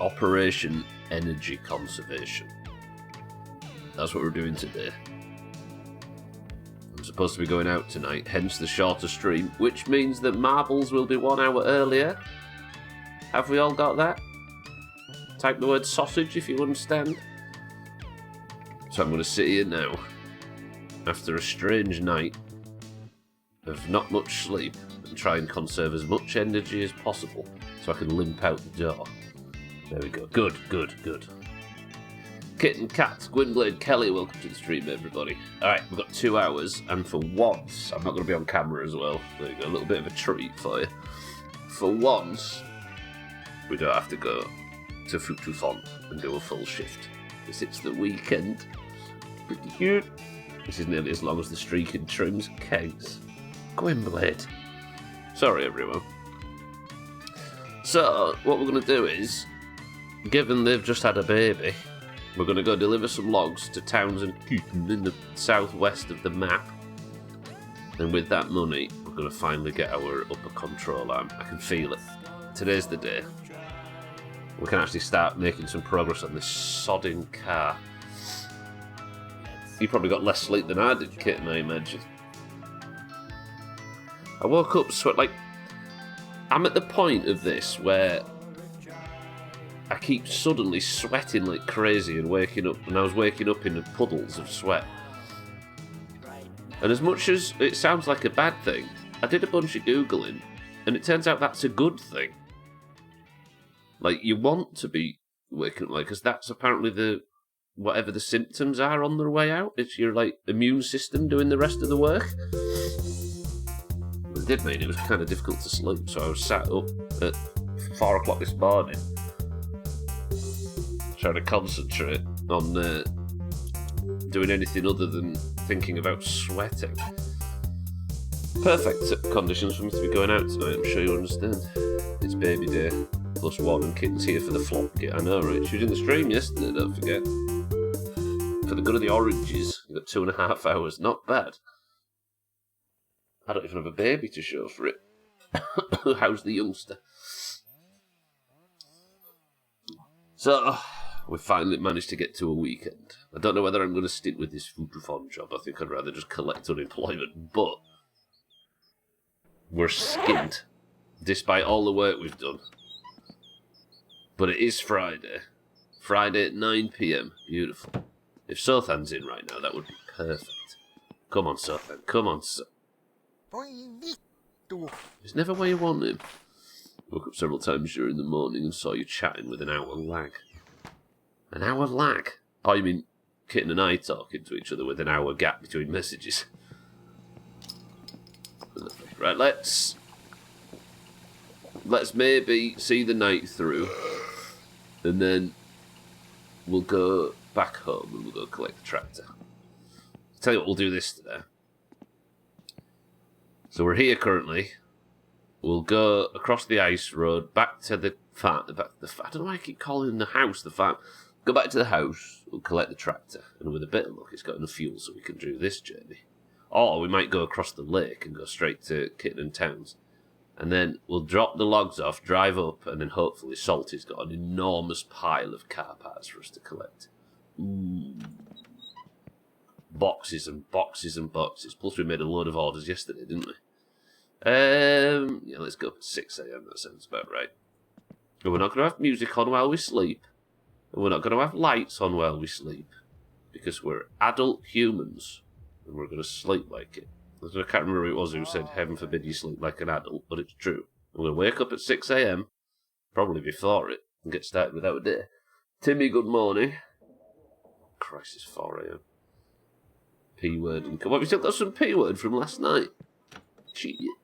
Operation Energy Conservation. That's what we're doing today. I'm supposed to be going out tonight, hence the shorter stream, which means that marbles will be 1 hour earlier. Have we all got that? Type the word sausage if you understand. So I'm going to sit here now, after a strange night of not much sleep, and try and conserve as much energy as possible so I can limp out the door. There we go. Good, good, good. Kitten, Cat, Gwynblade, Kelly, welcome to the stream, everybody. Alright, we've got 2 hours, and for once, I'm not going to be on camera as well. There you go, a little bit of a treat for you. For once, we don't have to go to Futufon and do a full shift, because it's the weekend. Pretty cute. This is nearly as long as the streak in Trim's kegs. Gwynblade. Sorry, everyone. So, what we're going to do is, given they've just had a baby, we're going to go deliver some logs to Townsend Keaton in the southwest of the map. And with that money, we're going to finally get our upper control arm. I can feel it. Today's the day. We can actually start making some progress on this sodding car. You probably got less sleep than I did, Kitten, I imagine. I woke up I'm at the point of this where I keep suddenly sweating like crazy and waking up, and I was waking up in puddles of sweat. And as much as it sounds like a bad thing, I did a bunch of Googling, and it turns out that's a good thing. Like, you want to be waking up, because that's apparently whatever the symptoms are on their way out. It's your, immune system doing the rest of the work. It did mean it was kind of difficult to sleep, so I was sat up at 4 o'clock this morning, trying to concentrate on doing anything other than thinking about sweating. Perfect conditions for me to be going out tonight, I'm sure you understand. It's baby day, +1, and Kitten's here for the flop kit. I know, right? She was in the stream yesterday, don't forget. For the good of the oranges, you got 2.5 hours. Not bad. I don't even have a baby to show for it. How's the youngster? So, we finally managed to get to a weekend. I don't know whether I'm going to stick with this Futufon job. I think I'd rather just collect unemployment, but we're skint, despite all the work we've done. But it is Friday. Friday at 9 PM. Beautiful. If Sothan's in right now, that would be perfect. Come on, Sothan. Come on, Sothan. It's never where you want him. Woke up several times during the morning and saw you chatting with an hour lag. An hour lag? Oh, you mean Kitten and I talking to each other with an hour gap between messages? Right, let's maybe see the night through, and then we'll go back home and we'll go collect the tractor. I'll tell you what, we'll do this today. So we're here currently. We'll go across the ice road back to the farm. I don't know why I keep calling the house the farm. Go back to the house. We'll collect the tractor, and with a bit of luck, it's got enough fuel so we can do this journey. Or we might go across the lake and go straight to Kitten and Towns. And then we'll drop the logs off, drive up, and then hopefully Salty's got an enormous pile of car parts for us to collect. Ooh. Boxes and boxes and boxes. Plus we made a load of orders yesterday, didn't we? Yeah, let's go up at 6 AM. That sounds about right. And we're not going to have music on while we sleep. And we're not going to have lights on while we sleep. Because we're adult humans. And we're going to sleep like it. I can't remember who it was who said, heaven forbid you sleep like an adult, but it's true. I'm going to wake up at 6 AM, probably before it, and get started without a day. Timmy, good morning. Christ, it's 4 AM. P-word and come on, we still got some P-word from last night. Cheat you.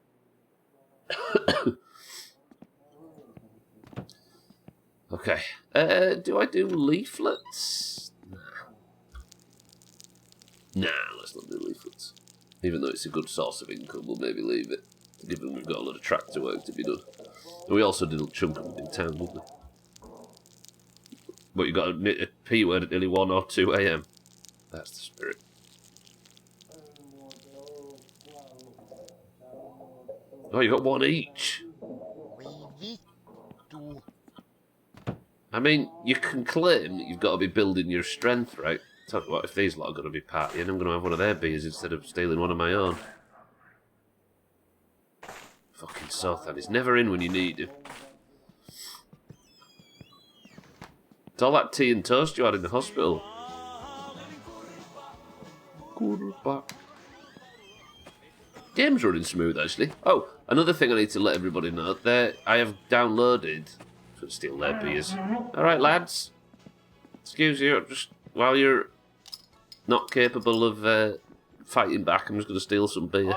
Okay. Do I do leaflets? Nah, let's not do leaflets. Even though it's a good source of income, we'll maybe leave it, given we've got a lot of tractor work to be done. And we also did a chunk of them in town, didn't we? But you got a P-word at nearly 1 or 2 AM. That's the spirit. Oh, you got one each. I mean, you can claim that you've got to be building your strength, right? Tell you what, if these lot are going to be partying, I'm going to have one of their beers instead of stealing one of my own. Fucking Sothan, he's never in when you need him. It's all that tea and toast you had in the hospital. Quarterback. Game's running smooth, actually. Oh, another thing I need to let everybody know. I have downloaded... Should steal their beers. Alright, lads. Excuse you, just while you're not capable of fighting back, I'm just going to steal some beer.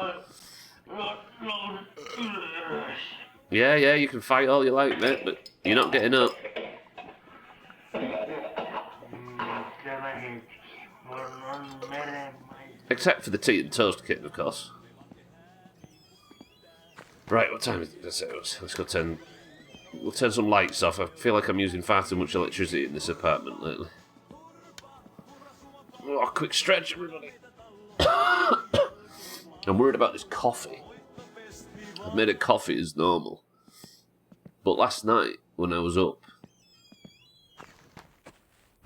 Yeah, you can fight all you like, mate, but you're not getting up. Except for the tea and toast kitten, of course. Right, what time is it? Let's go turn... We'll turn some lights off. I feel like I'm using far too much electricity in this apartment lately. Oh, quick stretch, everybody. I'm worried about this coffee. I've made a coffee as normal. But last night, when I was up,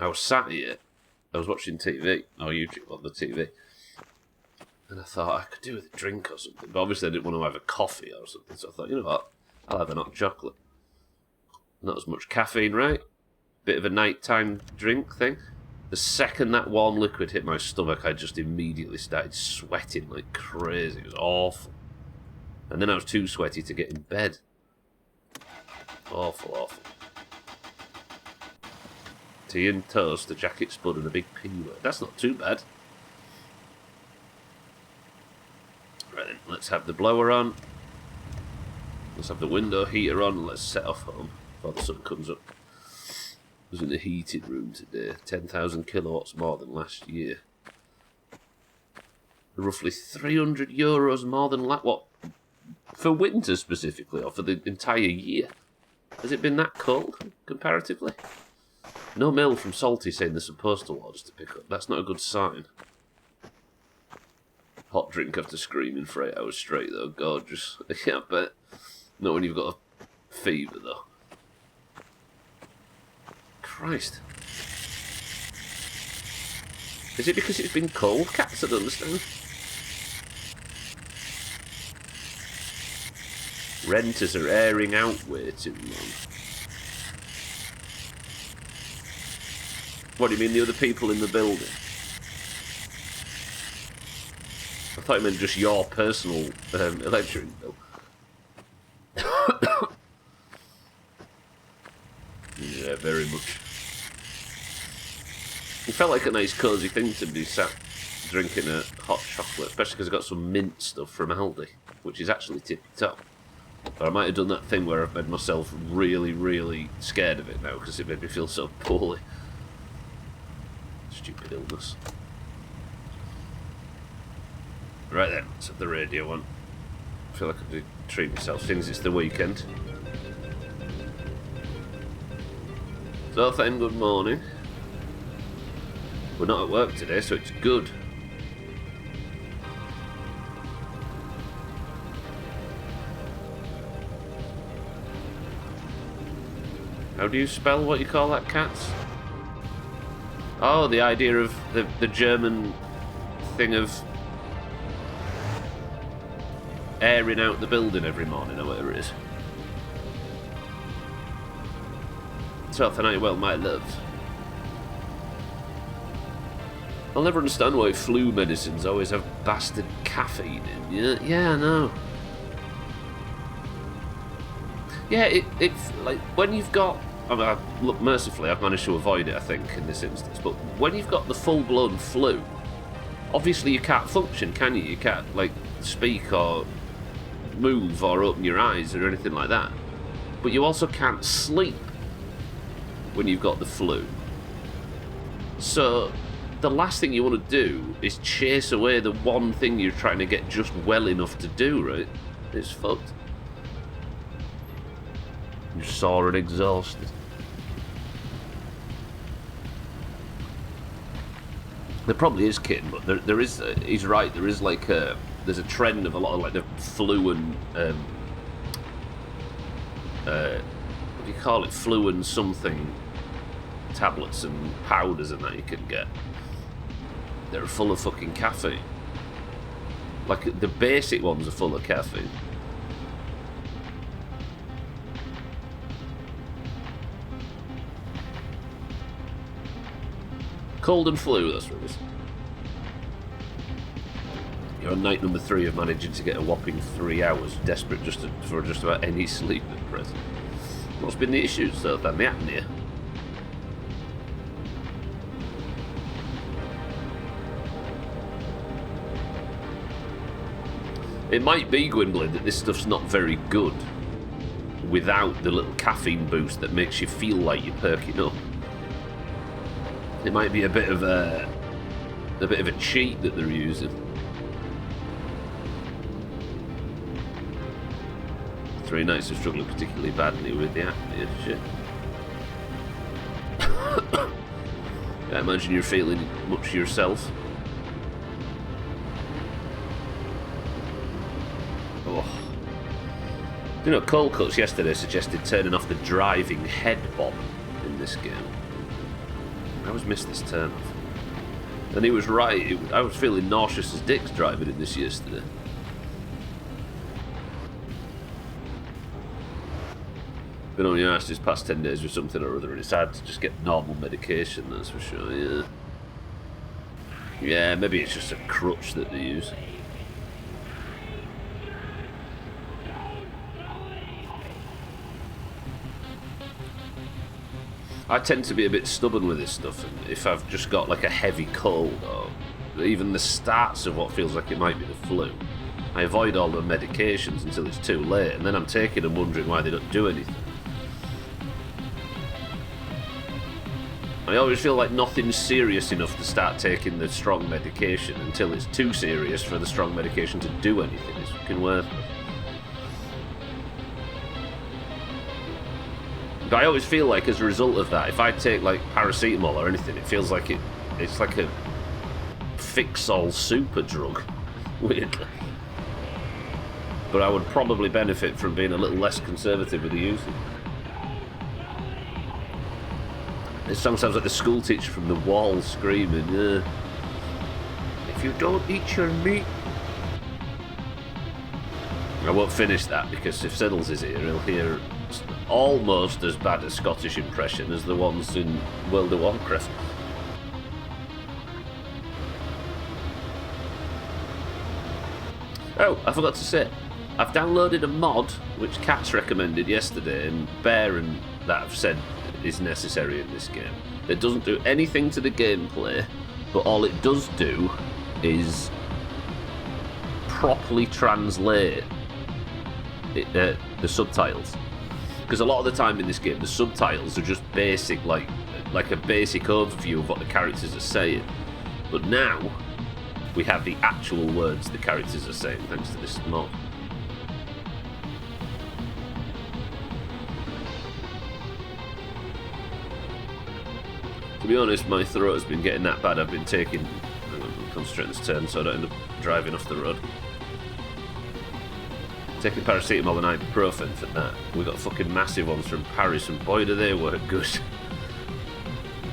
I was sat here, I was watching TV, or YouTube on the TV, and I thought I could do with a drink or something. But obviously I didn't want to have a coffee or something, so I thought, you know what, I'll have an hot chocolate. Not as much caffeine, right? Bit of a nighttime drink thing. The second that warm liquid hit my stomach, I just immediately started sweating like crazy. It was awful. And then I was too sweaty to get in bed. Awful. Tea and toast, a jacket spud and a big P word. That's not too bad. Right then, let's have the blower on. Let's have the window heater on and let's set off home before the sun comes up. I was in the heated room today. 10,000 kilowatts more than last year. Roughly €300 more than what? For winter specifically, or for the entire year? Has it been that cold, comparatively? No mail from Salty saying there's some postal orders to pick up. That's not a good sign. Hot drink after screaming for 8 hours straight, though. Gorgeous. Yeah, I bet. Not when you've got a fever, though. Christ. Is it because it's been cold? Cats, I don't understand. Renters are airing out way too long. What do you mean, the other people in the building? I thought you meant just your personal electric bill. Yeah, very much. It felt like a nice cosy thing to be sat drinking a hot chocolate, especially because I got some mint stuff from Aldi, which is actually tippy-top. But I might have done that thing where I've made myself really, really scared of it now because it made me feel so poorly. Stupid illness. Right then, let's have the radio on. I feel like I could treat myself since it's the weekend. So then, good morning. We're not at work today, so it's good. How do you spell what you call that, cats? Oh, the idea of the German thing of airing out the building every morning or whatever it is. So tonight, well, my love. I'll never understand why flu medicines always have bastard caffeine in. Yeah, I know. Yeah, it's like when you've got. I mean, look, mercifully, I've managed to avoid it, I think, in this instance. But when you've got the full-blown flu, obviously you can't function, can you? You can't, like, speak or move or open your eyes or anything like that. But you also can't sleep when you've got the flu. So the last thing you want to do is chase away the one thing you're trying to get just well enough to do, right? It's fucked. You're sore and exhausted. There probably is kitten, but there is. He's right. There is like there's a trend of a lot of like the flu and what do you call it? Flu and something tablets and powders and that you can get. They're full of fucking caffeine. Like, the basic ones are full of caffeine. Cold and flu, that's what it is. You're on night number 3 of managing to get a whopping 3 hours, desperate for just about any sleep at present. What's been the issue, so then? The apnea? It might be, Gwynblade, that this stuff's not very good without the little caffeine boost that makes you feel like you're perking up. It might be a bit of a cheat that they're using. 3 nights of struggling particularly badly with the apnea shit. I imagine you're feeling much yourself. Oh. You know, Cold Cuts yesterday suggested turning off the driving head bob in this game. I always miss this turn off. And he was right. I was feeling nauseous as dicks driving in this yesterday. Been on your ass this past 10 days with something or other, and it's hard to just get normal medication, that's for sure, yeah. Yeah, maybe it's just a crutch that they use. I tend to be a bit stubborn with this stuff, and if I've just got like a heavy cold, or even the starts of what feels like it might be the flu, I avoid all the medications until it's too late, and then I'm taking them wondering why they don't do anything. I always feel like nothing's serious enough to start taking the strong medication until it's too serious for the strong medication to do anything. It's fucking worthless. But I always feel like as a result of that, if I take like paracetamol or anything, it feels like it's like a fix-all super drug, weirdly. But I would probably benefit from being a little less conservative with the usage. It sounds like the school teacher from The Wall screaming, if you don't eat your meat... I won't finish that, because if Siddles is here, he'll hear almost as bad a Scottish impression as the ones in World of Warcraft. Oh, I forgot to say, I've downloaded a mod, which Kat's recommended yesterday, and Bear and that have said is necessary in this game. It doesn't do anything to the gameplay, but all it does do is properly translate the subtitles. Because a lot of the time in this game, the subtitles are just basic, like a basic overview of what the characters are saying. But now, we have the actual words the characters are saying, thanks to this mod. To be honest, my throat has been getting that bad. I've been taking... I'm concentrating this turn so I don't end up driving off the road. Taking paracetamol and ibuprofen for that. We got fucking massive ones from Paris, and boy do they work good.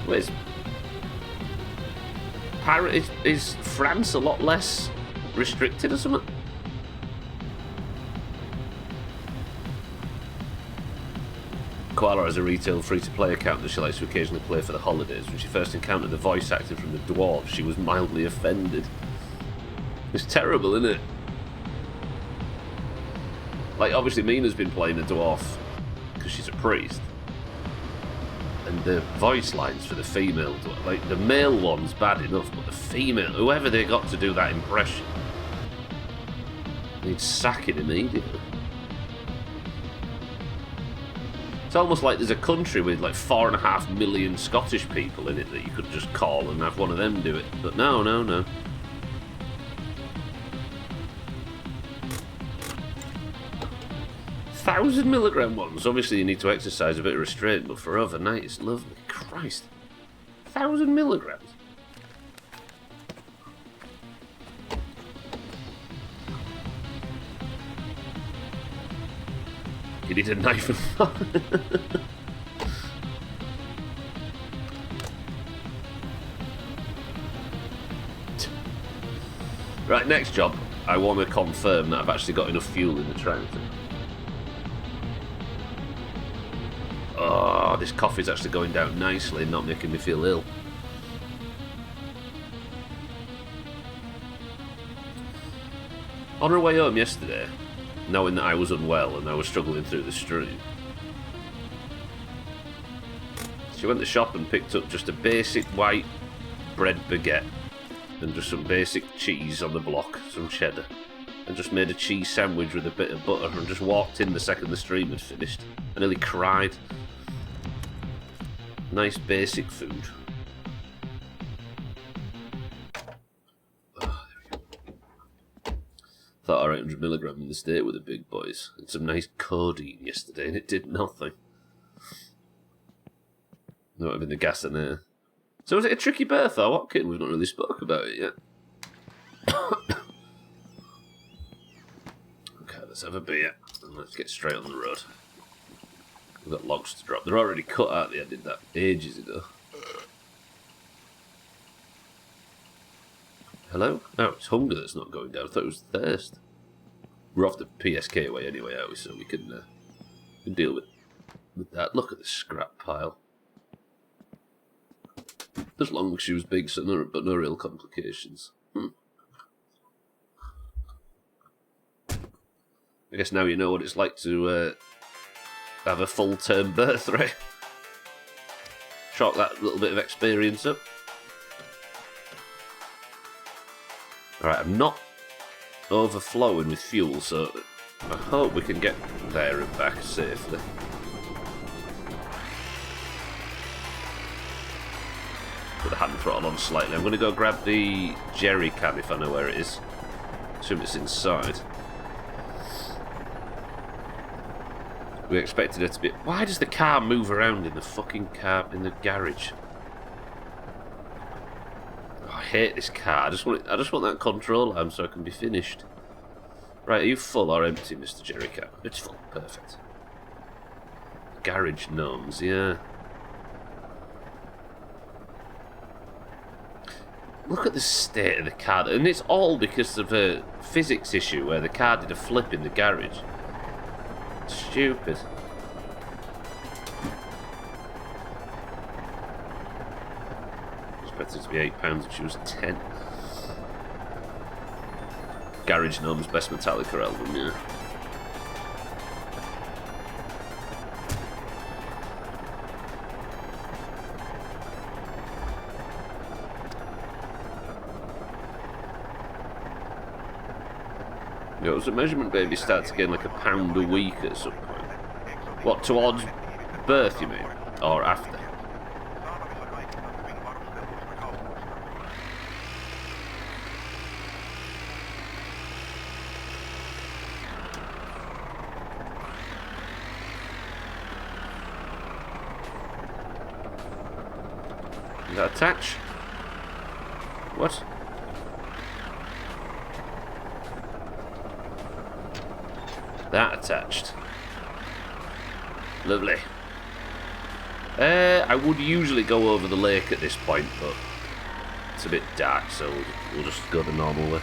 Wait, is France a lot less restricted or something? Koala has a retail free-to-play account that she likes to occasionally play for the holidays. When she first encountered the voice actor from the Dwarves, she was mildly offended. It's terrible, isn't it? Like, obviously Mina's been playing a dwarf because she's a priest. And the voice lines for the female dwarf, like, the male one's bad enough, but the female, whoever they got to do that impression, they'd sack it immediately. It's almost like there's a country with like 4.5 million Scottish people in it that you could just call and have one of them do it. But no. 1,000 milligram ones. Obviously you need to exercise a bit of restraint, but for overnight it's lovely. Christ. 1,000 milligrams. You need a knife and fork. Right, next job. I want to confirm that I've actually got enough fuel in the tractor. Oh, this coffee's actually going down nicely and not making me feel ill. On our way home yesterday, knowing that I was unwell and I was struggling through the stream, she went to the shop and picked up just a basic white bread baguette and just some basic cheese on the block, some cheddar, and just made a cheese sandwich with a bit of butter and just walked in the second the stream had finished. I nearly cried. Nice basic food. Oh, there we go. Thought our 800mg in the state with the big boys. Had some nice codeine yesterday and it did nothing. Not having the gas in there. So was it a tricky birth or what, kid? We've not really spoke about it yet. Okay, let's have a beer and let's get straight on the road. We've got logs to drop. They're already cut out. I did that ages ago. Hello? Oh, it's hunger that's not going down. I thought it was thirst. We're off the PSK way anyway, are we? So we can deal with that. Look at the scrap pile. As long as she was big, so but no real complications. I guess now you know what it's like to have a full-term birth, right? Chalk that little bit of experience up. Alright, I'm not overflowing with fuel, so I hope we can get there and back safely. Put the hand throttle on slightly. I'm going to go grab the jerry can if I know where it is. Assume it's inside. We expected it to be... Why does the car move around in the fucking car in the garage? Oh, I hate this car. I just want that control arm so I can be finished. Right, are you full or empty, Mr. Jerrycan? It's full. Perfect. Garage gnomes, yeah. Look at the state of the car, and it's all because of a physics issue where the car did a flip in the garage. Stupid. Expected it to be £8 if she was 10. Garage Gnome's best Metallica album, yeah. Yeah, was the measurement baby start to gain like £1 a week at some point? What, towards birth, you mean? Or after? Does that attach? What? That attached. Lovely. I would usually go over the lake at this point, but it's a bit dark, so we'll just go the normal way.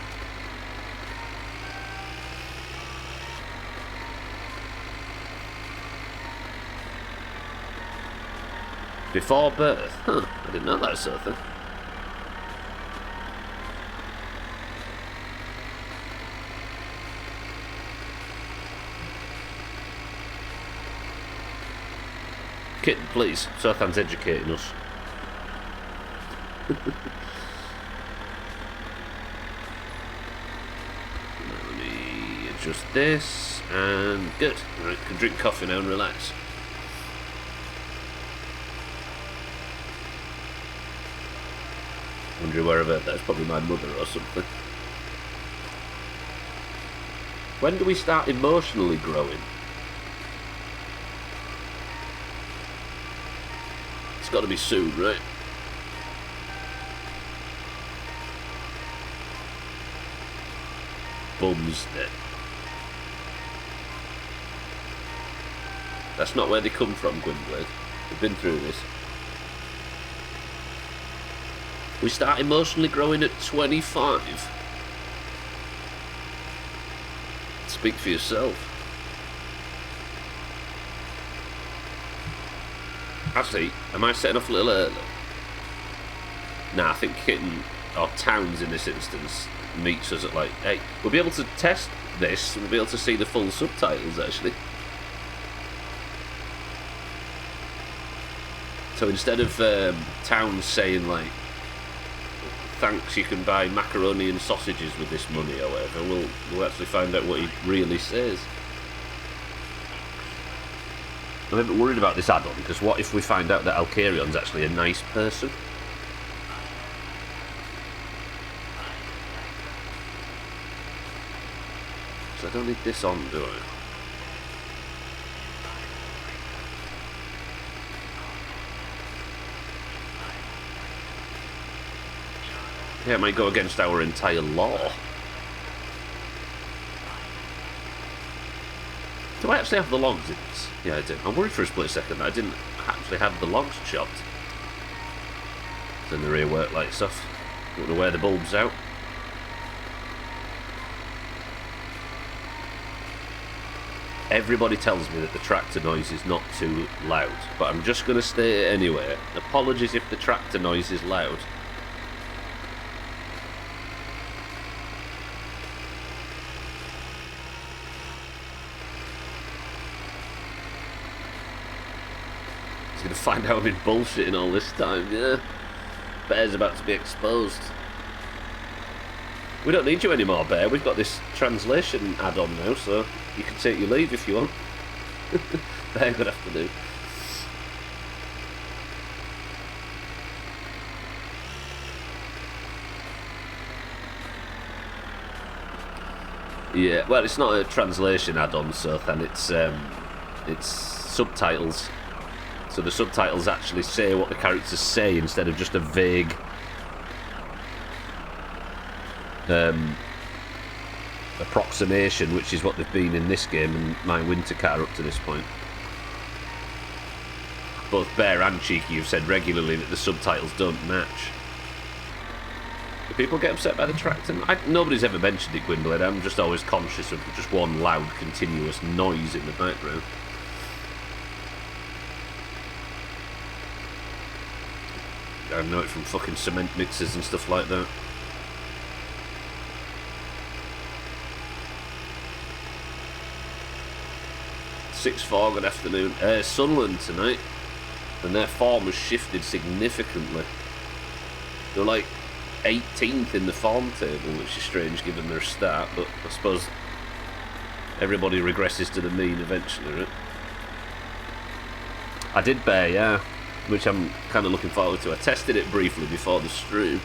Before birth? Huh, I didn't know that sort of thing. Kitten, please. Sothan's educating us. Let me adjust this, and good. Right, can drink coffee now and relax. Wondering where I've heard that. It's probably my mother or something. When do we start emotionally growing? It's got to be soon, right? Bumstead. That's not where they come from, Gwynblade. We've been through this. We start emotionally growing at 25. Speak for yourself. Actually, am I setting off a little early? Nah, I think Kitten, or Towns in this instance, meets us at like 8. We'll be able to test this, we'll be able to see the full subtitles actually. So instead of Towns saying like, thanks, you can buy macaroni and sausages with this money or whatever, we'll actually find out what he really says. I'm a bit worried about this add-on, because what if we find out that Alcarion's actually a nice person? So I don't need this on, do I? Yeah, it might go against our entire law. Do I actually have the logs in this? Yeah, I do. I'm worried for a split second that I didn't actually have the logs chopped. Then the rear work lights off. Don't know where the bulb's out. Everybody tells me that the tractor noise is not too loud, but I'm just going to state it anyway. Apologies if the tractor noise is loud. He's going to find out I've been bullshitting all this time, yeah. Bear's about to be exposed. We don't need you anymore, Bear. We've got this translation add-on now, so you can take your leave if you want. Bear, good afternoon. Yeah, well, it's not a translation add-on, so then it's subtitles. So the subtitles actually say what the characters say instead of just a vague approximation, which is what they've been in this game and my winter car up to this point. Both Bear and Cheeky have said regularly that the subtitles don't match. Do people get upset by the tractor? Nobody's ever mentioned it, Gwendolyn. I'm just always conscious of just one loud, continuous noise in the background. I know it from fucking cement mixers and stuff like that. (6-4), good afternoon. Sunderland tonight, and their form has shifted significantly. They're like 18th in the form table, which is strange given their start, but I suppose everybody regresses to the mean eventually, right? I did Bear, yeah, which I'm kind of looking forward to. I tested it briefly before the stream.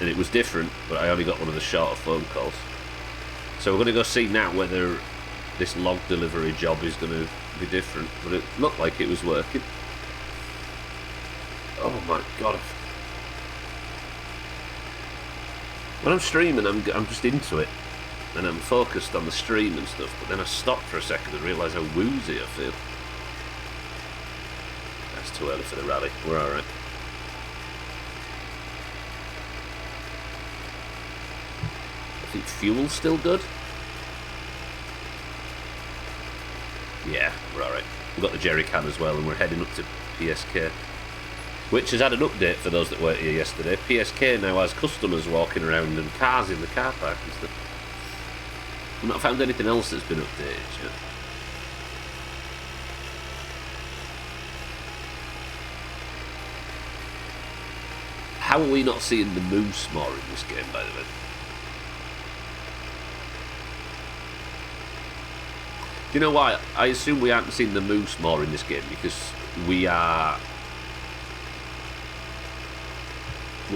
And it was different, but I only got one of the shorter phone calls. So we're going to go see now whether this log delivery job is going to be different, but it looked like it was working. Oh my god. When I'm streaming, I'm just into it, and I'm focused on the stream and stuff, but then I stop for a second and realise how woozy I feel. That's too early for the rally. We're alright. I think fuel's still good. Yeah, we're alright. We've got the jerry can as well, and we're heading up to PSK, which has had an update for those that weren't here yesterday. PSK now has customers walking around and cars in the car park and stuff. I've not found anything else that's been updated yet. How are we not seeing the moose more in this game, by the way? Do you know why? I assume we haven't seen the moose more in this game because we're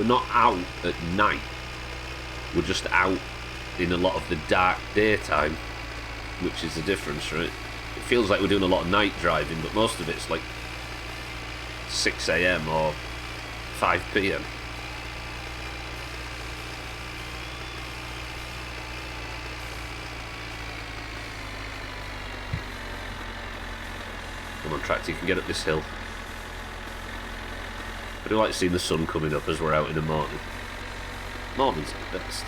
not out at night. We're just out in a lot of the dark daytime, which is the difference, right? It feels like we're doing a lot of night driving, but most of it's like 6 AM or 5 PM. Come on, tractor, you can get up this hill. I do like seeing the sun coming up as we're out in the morning. Mornings are the best.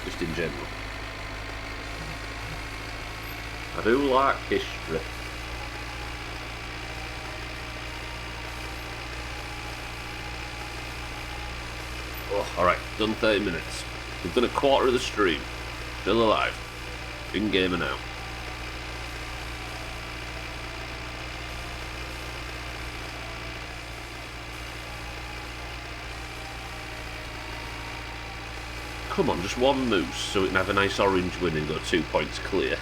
Just in general. I do like history. Oh, alright, done 30 minutes. We've done a quarter of the stream. Still alive. In gamer now. Come on, just one moose so we can have a nice orange win and go 2 points clear.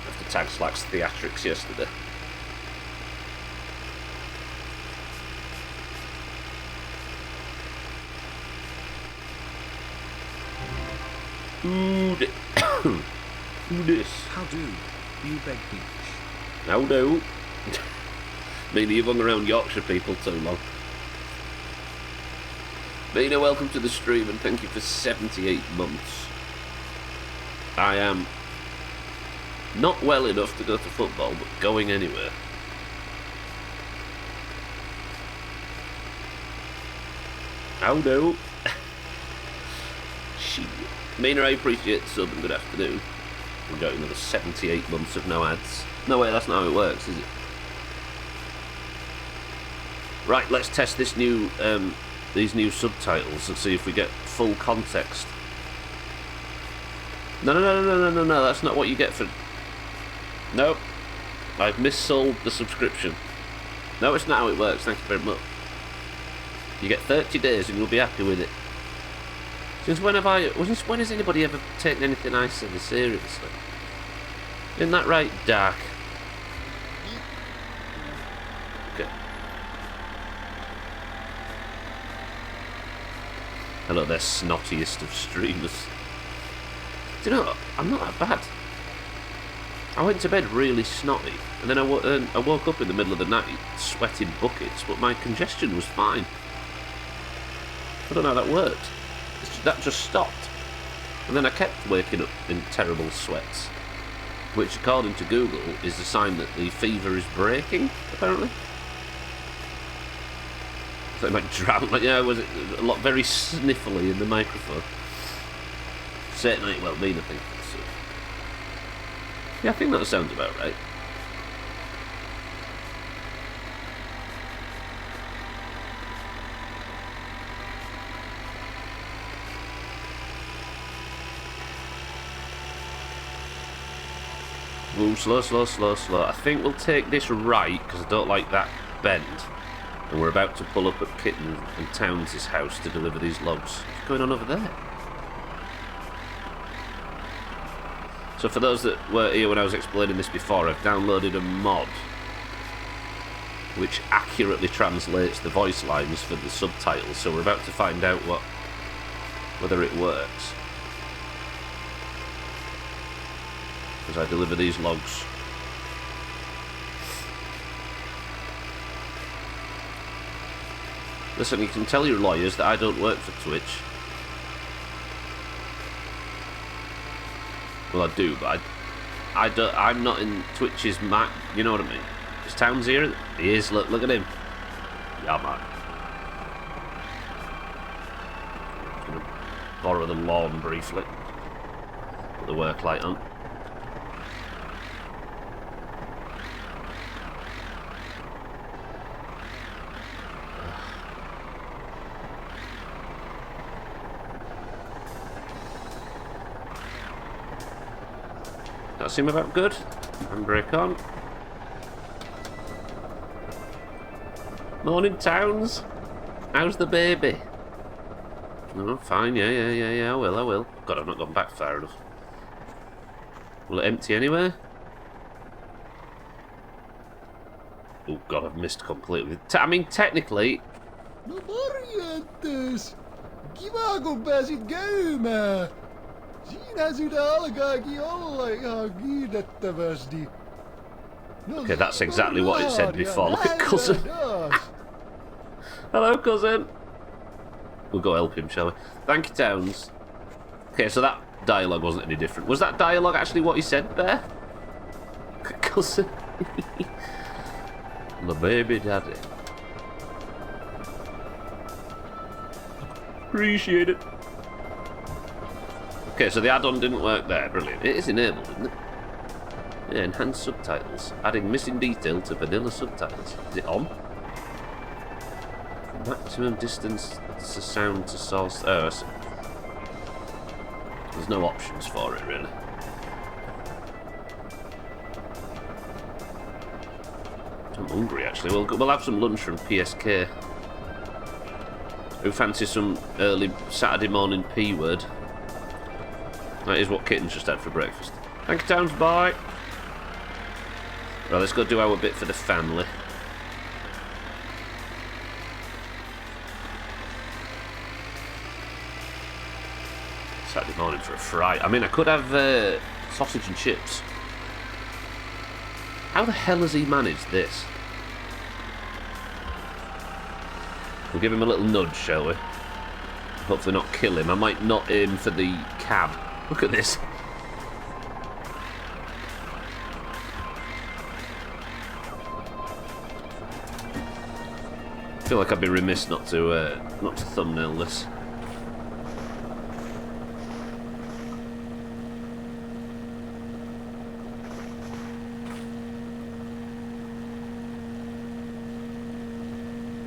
After Tag Slack's theatrics yesterday. Who this? How do you beg peach? How do? Meaning you've hung around Yorkshire people too long. Mina, welcome to the stream and thank you for 78 months. I am not well enough to go to football, but going anywhere. How do? Shit. Mina, I appreciate the sub and good afternoon. We've got another 78 months of no ads. No way, that's not how it works, is it? Right, let's test this new, these new subtitles and see if we get full context. No, that's not what you get for... Nope. I've missold the subscription. No, it's not how it works, thank you very much. You get 30 days and you'll be happy with it. Since when has anybody ever taken anything I say seriously? Isn't that right, Dark? Okay. Hello there, snottiest of streamers. Do you know what? I'm not that bad. I went to bed really snotty, and then I woke up in the middle of the night, sweating buckets, but my congestion was fine. I don't know how that worked. That just stopped. And then I kept waking up in terrible sweats, which according to Google is a sign that the fever is breaking, apparently. So like drowned, like, yeah, was it a lot very sniffly in the microphone? Certainly, well, Mina thinks so. Yeah, I think that sounds about right. Ooh, slow. I think we'll take this right, because I don't like that bend. And we're about to pull up at Kitten and Towns' house to deliver these logs. What's going on over there? So for those that were here when I was explaining this before, I've downloaded a mod which accurately translates the voice lines for the subtitles, so we're about to find out whether it works. As I deliver these logs. Listen, you can tell your lawyers that I don't work for Twitch. Well, I do, but I'm not in Twitch's mic. You know what I mean? Is Towns here? He is. Look at him. Yeah, man. I'm gonna borrow the lawn briefly. Put the work light on. That seem about good. Handbrake on. Morning, Towns. How's the baby? Oh, fine. Yeah. I will. God, I've not gone back far enough. Will it empty anywhere? Oh God, I've missed completely. I mean, technically. No morjentes! Kiva kun pääsit käymään! Siinä sitä alkaakin olla ihan kiitettävästi. No, Okay, that's exactly what it said before. Look at cousin. Hello, cousin. We'll go help him, shall we? Thank you, Towns. Okay, so that dialogue wasn't any different. Was that dialogue actually what he said there? Cousin. The baby daddy. appreciate it. Okay, so the add-on didn't work there. Brilliant. It is enabled, isn't it? Yeah, enhanced subtitles. Adding missing detail to vanilla subtitles. Is it on? Maximum distance to sound to source. Oh, I see. There's no options for it, really. I'm hungry, actually. We'll have some lunch from PSK. Who fancies some early Saturday morning P word? That is what Kitten's just had for breakfast. Thank you, Towns. Bye. Right, let's go do our bit for the family. Saturday morning for a fry. I mean, I could have sausage and chips. How the hell has he managed this? We'll give him a little nudge, shall we? Hopefully not kill him. I might not aim for the cab. Look at this. I feel like I'd be remiss not to thumbnail this.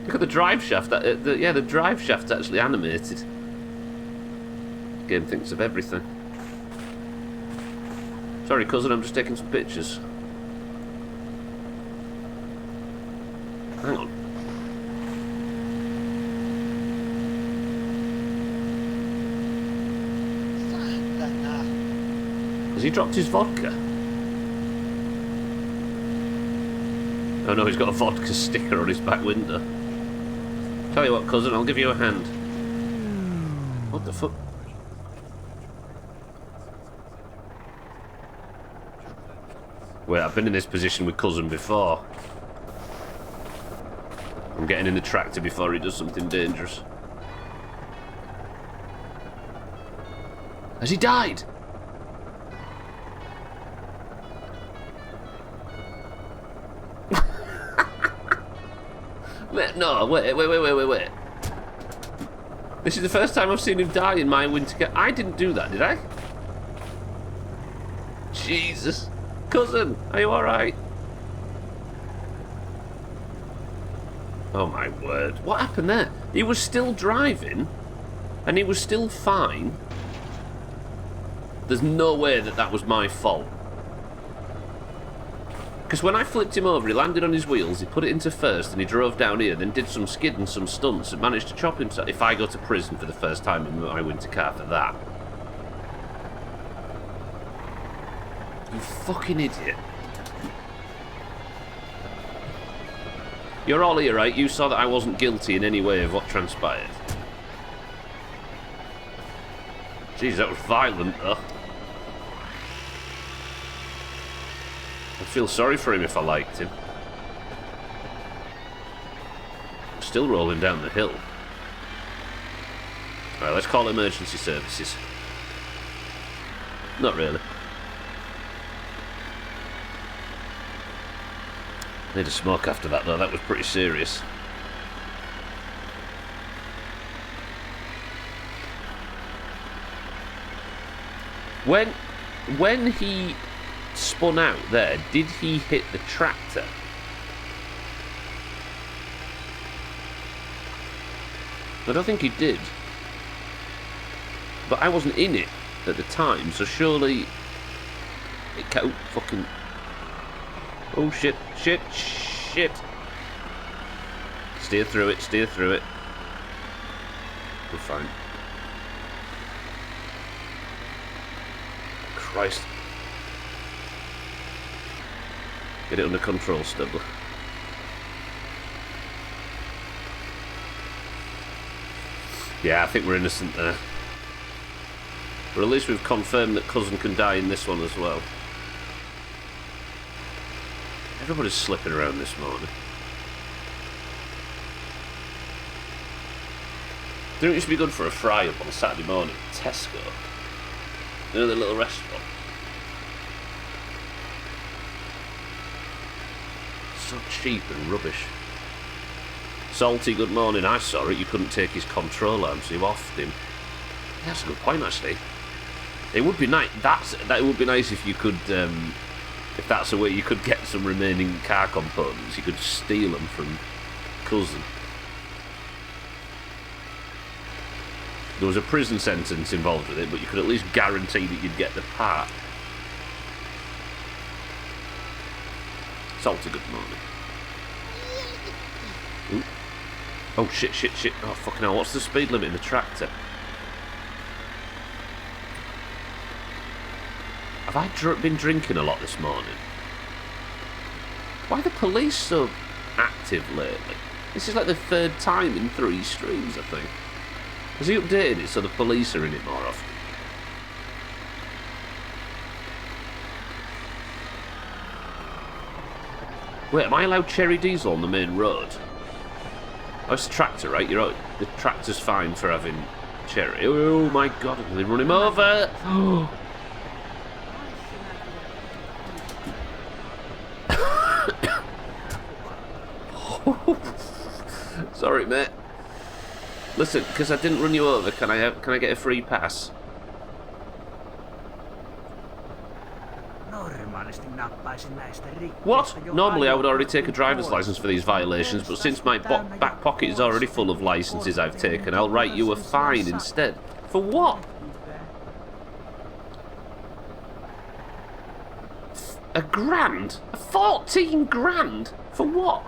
Look at the drive shaft. Yeah, the drive shaft's actually animated. The game thinks of everything. Sorry, cousin, I'm just taking some pictures. Hang on. Has he dropped his vodka? Oh no, he's got a vodka sticker on his back window. Tell you what, cousin, I'll give you a hand. What the fuck? Wait, I've been in this position with cousin before. I'm getting in the tractor before he does something dangerous. Has he died? No, wait. This is the first time I've seen him die in my winter car. I didn't do that, did I? Jesus. Cousin, are you alright? Oh my word. What happened there? He was still driving, and he was still fine. There's no way that that was my fault. Because when I flipped him over, he landed on his wheels, he put it into first, and he drove down here, then did some skid and some stunts, and managed to chop himself. If I go to prison for the first time in my winter car for that. You fucking idiot. You're all here, right? You saw that I wasn't guilty in any way of what transpired. Jeez, that was violent, though. I'd feel sorry for him if I liked him. I'm still rolling down the hill. Alright, let's call emergency services. Not really. Need a smoke after that, though. That was pretty serious. When he spun out there, did he hit the tractor? I don't think he did. But I wasn't in it at the time, so surely it can't fucking... Oh shit. Steer through it. We're fine. Christ. Get it under control, Stubble. Yeah, I think we're innocent there. But at least we've confirmed that cousin can die in this one as well. Everybody's slipping around this morning. Do you know it used to be good for a fry up on a Saturday morning? Tesco. You know the little restaurant? So cheap and rubbish. Salty, good morning. I saw it. You couldn't take his control arm, so you offed him. Yeah, that's a good point, actually. It would be nice. That would be nice if you could, if that's a way you could get some remaining car components. You could steal them from Cousin. There was a prison sentence involved with it, but you could at least guarantee that you'd get the part. Salty, good morning. Ooh. Oh, shit. Oh, fucking hell. What's the speed limit in the tractor? Have I been drinking a lot this morning? Why are the police so active lately? This is like the 3rd time in 3 streams, I think. Has he updated it so the police are in it more often? Wait, am I allowed cherry diesel on the main road? Oh, it's a tractor, right? You're right. The tractor's fine for having cherry. Oh my god, they run him over! Oh. Sorry, mate. Listen, because I didn't run you over, can I get a free pass? What? Normally I would already take a driver's license for these violations, but since my back pocket is already full of licenses I've taken, I'll write you a fine instead. For what? A grand? 14 grand? For what?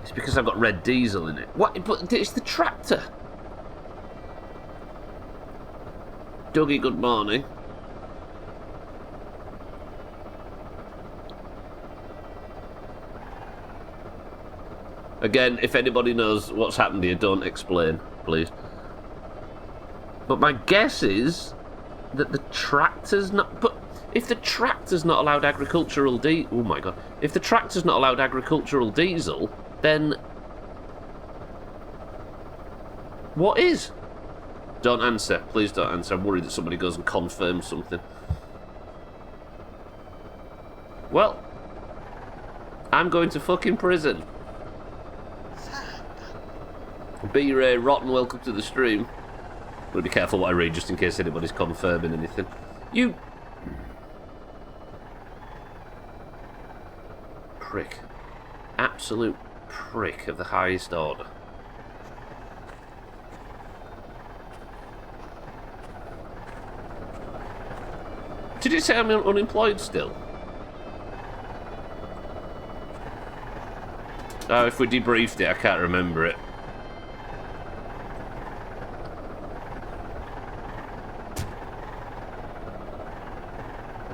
It's because I've got red diesel in it. What? But it's the tractor. Dougie, good morning. Again, if anybody knows what's happened here, don't explain, please. But my guess is that the tractor's not... But if the tractor's not allowed agricultural diesel... Oh my god. If the tractor's not allowed agricultural diesel, then... What is? Don't answer. Please don't answer. I'm worried that somebody goes and confirms something. Well, I'm going to fucking prison. B-Ray, rotten, welcome to the stream. I'm going to be careful what I read just in case anybody's confirming anything. You... Prick. Absolute prick of the highest order. Did you say I'm unemployed still? Oh, if we debriefed it, I can't remember it.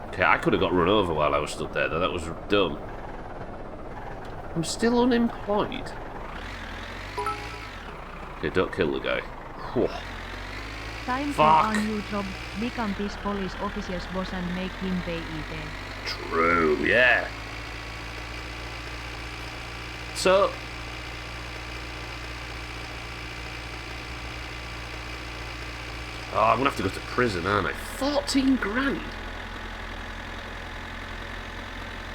Okay, I could have got run over while I was stood there, though. That was dumb. I'm still unemployed. Okay, don't kill the guy. Whew. Time for a new job. Become this police officer's boss and make him pay it. True, yeah. So... Oh, I'm gonna have to go to prison, aren't I? 14 grand!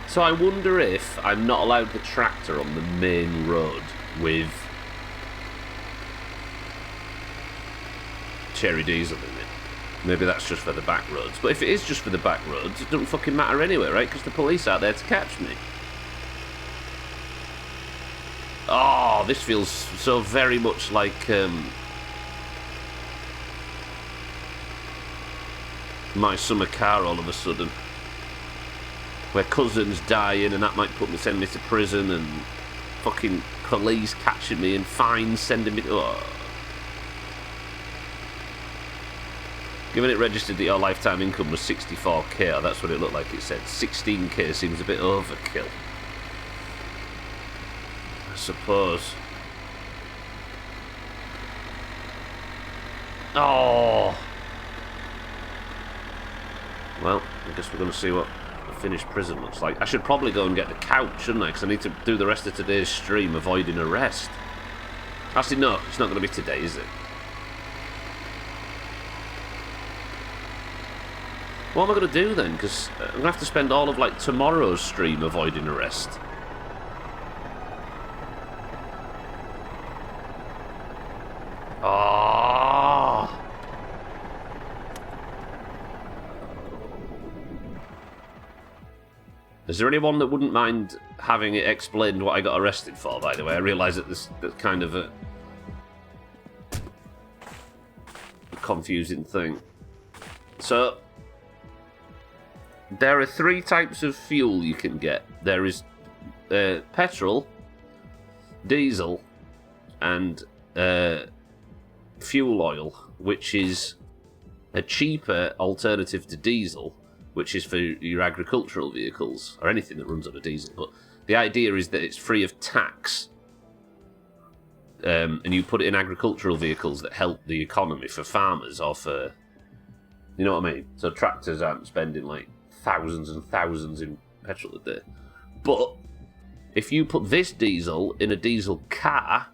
So I wonder if I'm not allowed the tractor on the main road with cherry diesel in it. Maybe that's just for the back roads. But if it is just for the back roads, it doesn't fucking matter anyway, right? Because the police aren't there to catch me. Oh, this feels so very much like my summer car all of a sudden. Where cousins dying and that might send me to prison and fucking police catching me and fines sending me to... Oh. Given it registered that your lifetime income was 64k, oh, that's what it looked like it said. 16k seems a bit overkill. I suppose. Oh. Well, I guess we're going to see what finished prison looks like. I should probably go and get the couch, shouldn't I? Because I need to do the rest of today's stream avoiding arrest. Actually, no, it's not going to be today, is it? What am I going to do then? Because I'm going to have to spend all of, like, tomorrow's stream avoiding arrest. Oh. Is there anyone that wouldn't mind having it explained what I got arrested for, by the way? I realise that that's kind of a confusing thing. So, there are 3 types of fuel you can get. There is petrol, diesel, and fuel oil, which is a cheaper alternative to diesel, which is for your agricultural vehicles, or anything that runs on a diesel. But the idea is that it's free of tax, and you put it in agricultural vehicles that help the economy for farmers, or for... You know what I mean? So tractors aren't spending, like, thousands and thousands in petrol a day. But if you put this diesel in a diesel car,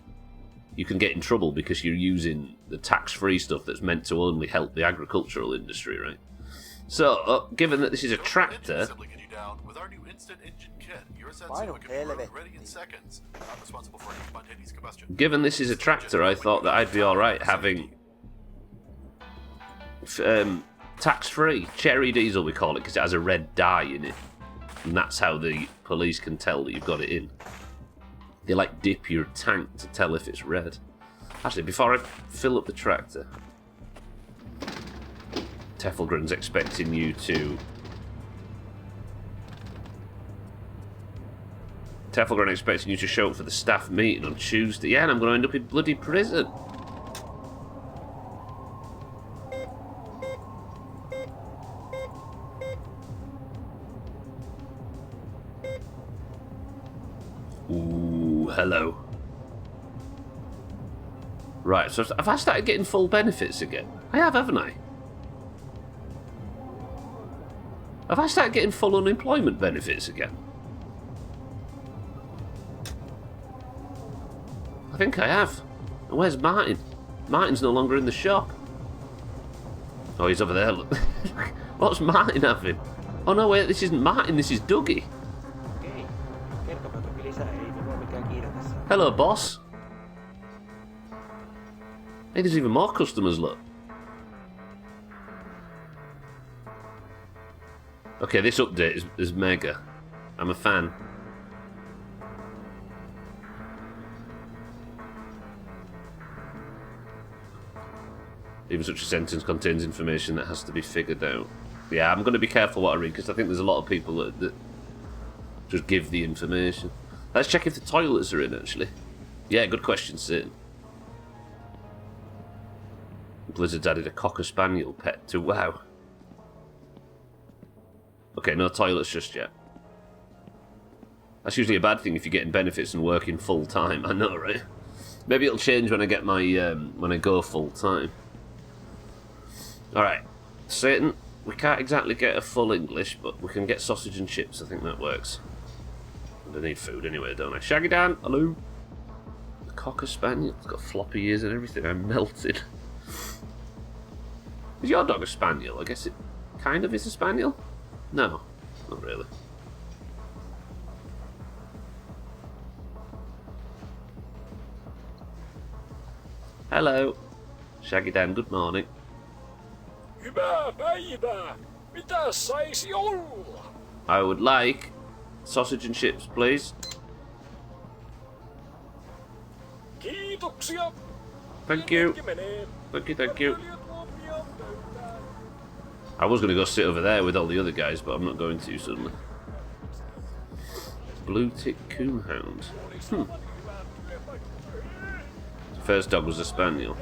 you can get in trouble because you're using the tax-free stuff that's meant to only help the agricultural industry, right? So, given that this is a tractor... Given this is a tractor, I thought that I'd be alright having... tax-free. Cherry diesel, we call it, because it has a red dye in it. And that's how the police can tell that you've got it in. They, like, dip your tank to tell if it's red. Actually, before I fill up the tractor... Teffelgren's expecting you to... Teffelgren expecting you to show up for the staff meeting on Tuesday. Yeah, and I'm going to end up in bloody prison. Ooh, hello. Right, so have I started getting full benefits again? I have, haven't I? Have I started getting full unemployment benefits again? I think I have. And where's Martin? Martin's no longer in the shop. Oh, he's over there. Look. What's Martin having? Oh no, wait, this isn't Martin, this is Dougie. Hello, boss. Hey, there's even more customers, look. Okay, this update is mega. I'm a fan. Even such a sentence contains information that has to be figured out. Yeah, I'm going to be careful what I read, because I think there's a lot of people that just give the information. Let's check if the toilets are in, actually. Yeah, good question, Sid. Blizzard's added a Cocker Spaniel pet to WoW. Okay, no toilets just yet. That's usually a bad thing if you're getting benefits and working full time. I know, right? Maybe it'll change when I get my when I go full time. All right, Satan. We can't exactly get a full English, but we can get sausage and chips. I think that works. I need food anyway, don't I? Shaggy Dan, hello. The Cocker Spaniel. It's got floppy ears and everything. I'm melted. Is your dog a spaniel? I guess it kind of is a spaniel. No, not really. Hello. Shaggy Dan, good morning. Hyvää päivää! Mitä saisi olla? I would like sausage and chips, please. Kiitoksia! Thank you. Thank you, thank you. I was going to go sit over there with all the other guys, but I'm not going to suddenly. Blue tick coonhound. First dog was a spaniel.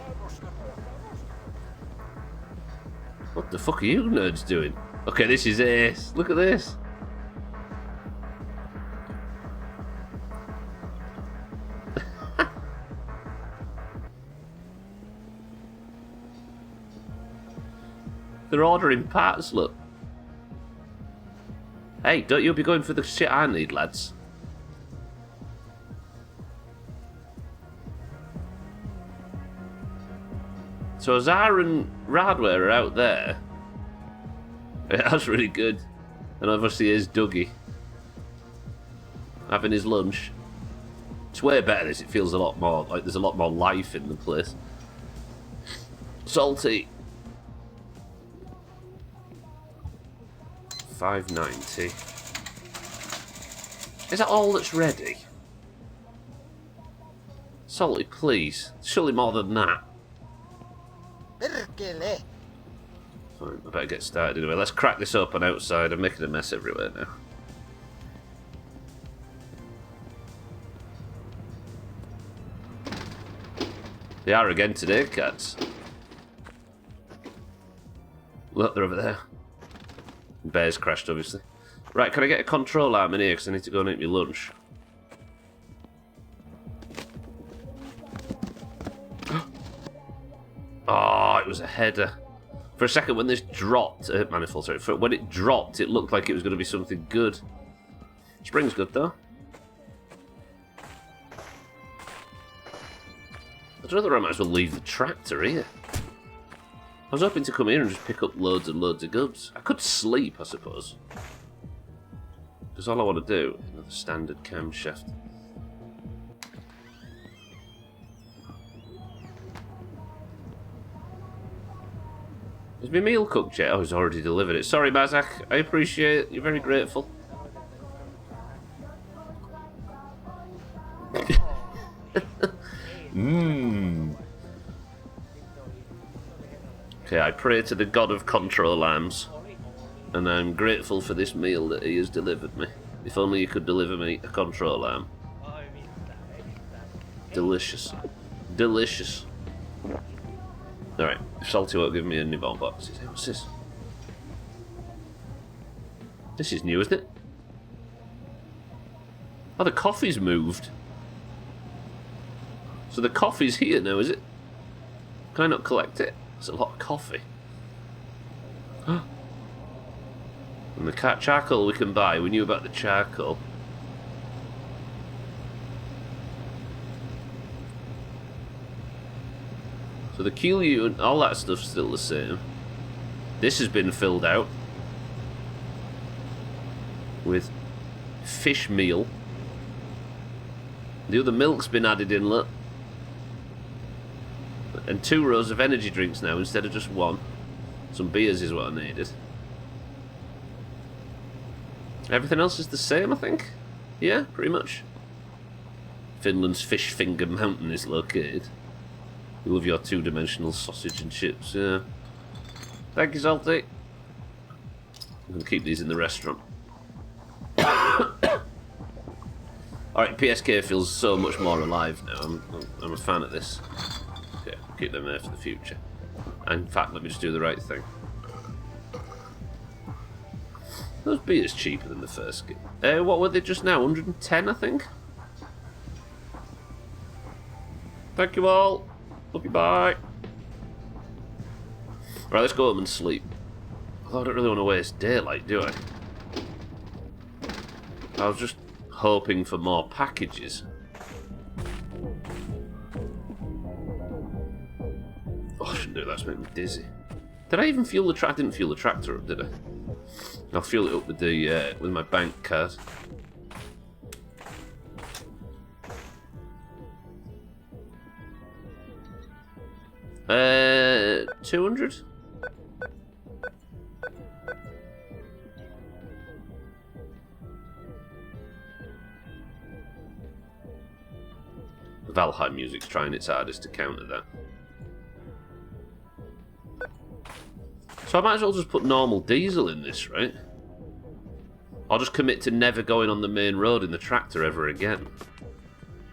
What the fuck are you nerds doing? Okay, this is ace. Look at this. They're ordering parts, look. Hey, don't you be going for the shit I need, lads. So Azar and Radware are out there. Yeah, that's really good. And obviously here's Dougie. Having his lunch. It's way better this. It feels a lot more like there's a lot more life in the place. Salty. $5.90. Is that all that's ready? Salty, please. Surely more than that. Perkele! Fine, I better get started anyway. Let's crack this open outside. I'm making a mess everywhere now. They are again today, cats. Look, they're over there. Bears crashed, obviously. Right, can I get a control arm in here? Because I need to go and eat my lunch. Oh, it was a header. For a second, when this dropped... manifold, sorry. When it dropped, it looked like it was going to be something good. Spring's good, though. I don't know whether I might as well leave the tractor here. I was hoping to come here and just pick up loads and loads of goods. I could sleep, I suppose. Because all I want to do... Another standard camshaft. Is my meal cooked yet? Oh, he's already delivered it. Sorry, Bazak. I appreciate it. You're very grateful. Mmm. Okay, I pray to the god of control arms. And I'm grateful for this meal that he has delivered me. If only he could deliver me a control arm. Delicious. Delicious. Alright, Salty won't give me any more boxes. Hey, what's this? This is new, isn't it? Oh, the coffee's moved. So the coffee's here now, is it? Can I not collect it? It's a lot of coffee. And the charcoal we can buy. We knew about the charcoal. So the Lieu and all that stuff's still the same. This has been filled out with fish meal. The other milk's been added in, look. And 2 rows of energy drinks now instead of just 1. Some beers is what I needed. Everything else is the same, I think. Yeah, pretty much. Finland's Fish Finger Mountain is located. You love your 2-dimensional sausage and chips, yeah. Thank you, Salty. I'm going to keep these in the restaurant. Alright, PSK feels so much more alive now. I'm a fan of this. Okay, keep them there for the future. And in fact, let me just do the right thing. Those beers cheaper than the first game. What were they just now? 110, I think? Thank you all. Love you, bye. Right, let's go home and sleep. Although I don't really want to waste daylight, do I? I was just hoping for more packages. Oh, I shouldn't do that, it's making me dizzy. Did I even fuel the tractor? I didn't fuel the tractor up, did I? I'll fuel it up with the with my bank card. $200? Valheim music's trying its hardest to counter that. So I might as well just put normal diesel in this, right? I'll just commit to never going on the main road in the tractor ever again.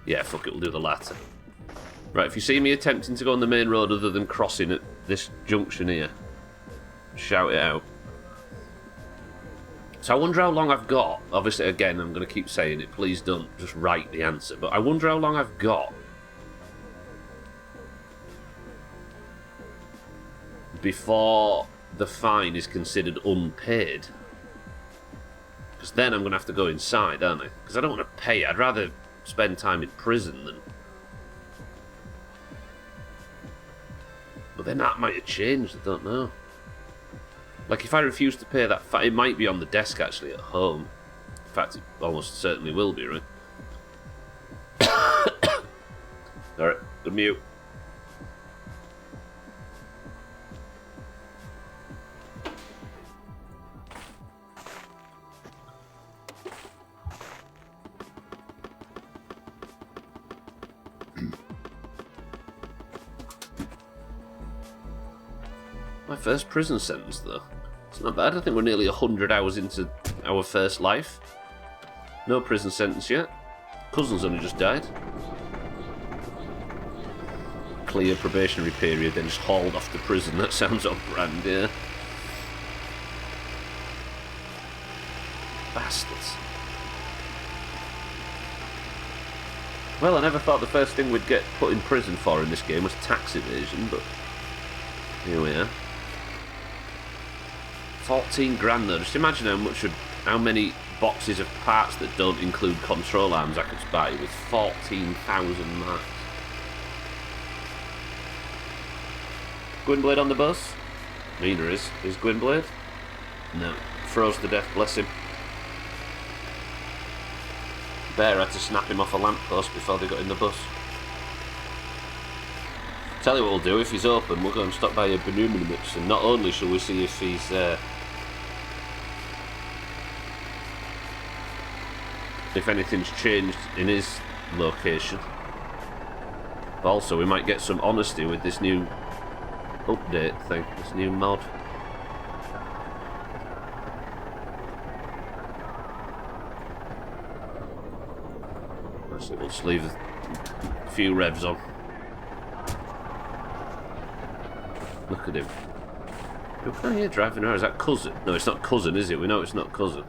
Yeah, fuck it, we'll do the latter. Right, if you see me attempting to go on the main road other than crossing at this junction here, shout it out. So I wonder how long I've got. Obviously, again, I'm going to keep saying it. Please don't just write the answer. But I wonder how long I've got before the fine is considered unpaid. Because then I'm going to have to go inside, aren't I? Because I don't want to pay. I'd rather spend time in prison than... But then that might have changed, I don't know. Like, if I refuse to pay that it might be on the desk, actually, at home. In fact, it almost certainly will be, right? Alright, mute. My first prison sentence, though. It's not bad. I think we're nearly 100 hours into our first life. No prison sentence yet. Cousin's only just died. Clear probationary period, then just hauled off to prison. That sounds on brand, yeah. Bastards. Well, I never thought the first thing we'd get put in prison for in this game was tax evasion, but here we are. 14 grand though. Just imagine how many boxes of parts that don't include control arms I could buy with 14,000 marks. Gwynblade on the bus? Neither is. Is Gwynblade? No. Froze to death, bless him. Bear had to snap him off a lamppost before they got in the bus. Tell you what we'll do, if he's open, we'll go and stop by a Banoomin Mix, and not only shall we see if he's if anything's changed in his location, but also we might get some honesty with this new update thing, this new mod. Let's leave a few revs on. Look at him. Who can I hear driving around? Is that cousin? No, it's not cousin, is it? We know it's not cousin.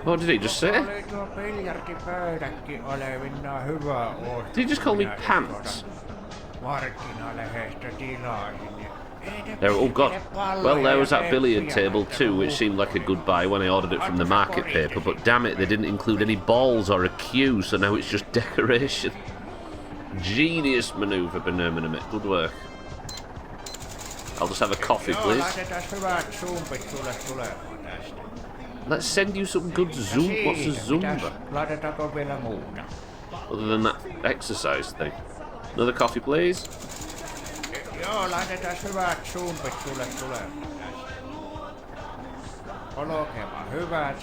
What did he just say? Did he just call me pants? There, oh god. Well, there was that billiard table too, which seemed like a good buy when I ordered it from the market paper, but damn it, they didn't include any balls or a cue, so now it's just decoration. Genius manoeuvre, Banoomin. Good work. I'll just have a coffee, please. Let's send you some good zoom. What's a Zumba? Other than that exercise thing. Another coffee, please. Joo, laitetaan hyvät sumpit sulle tulee. Olkema hyvät.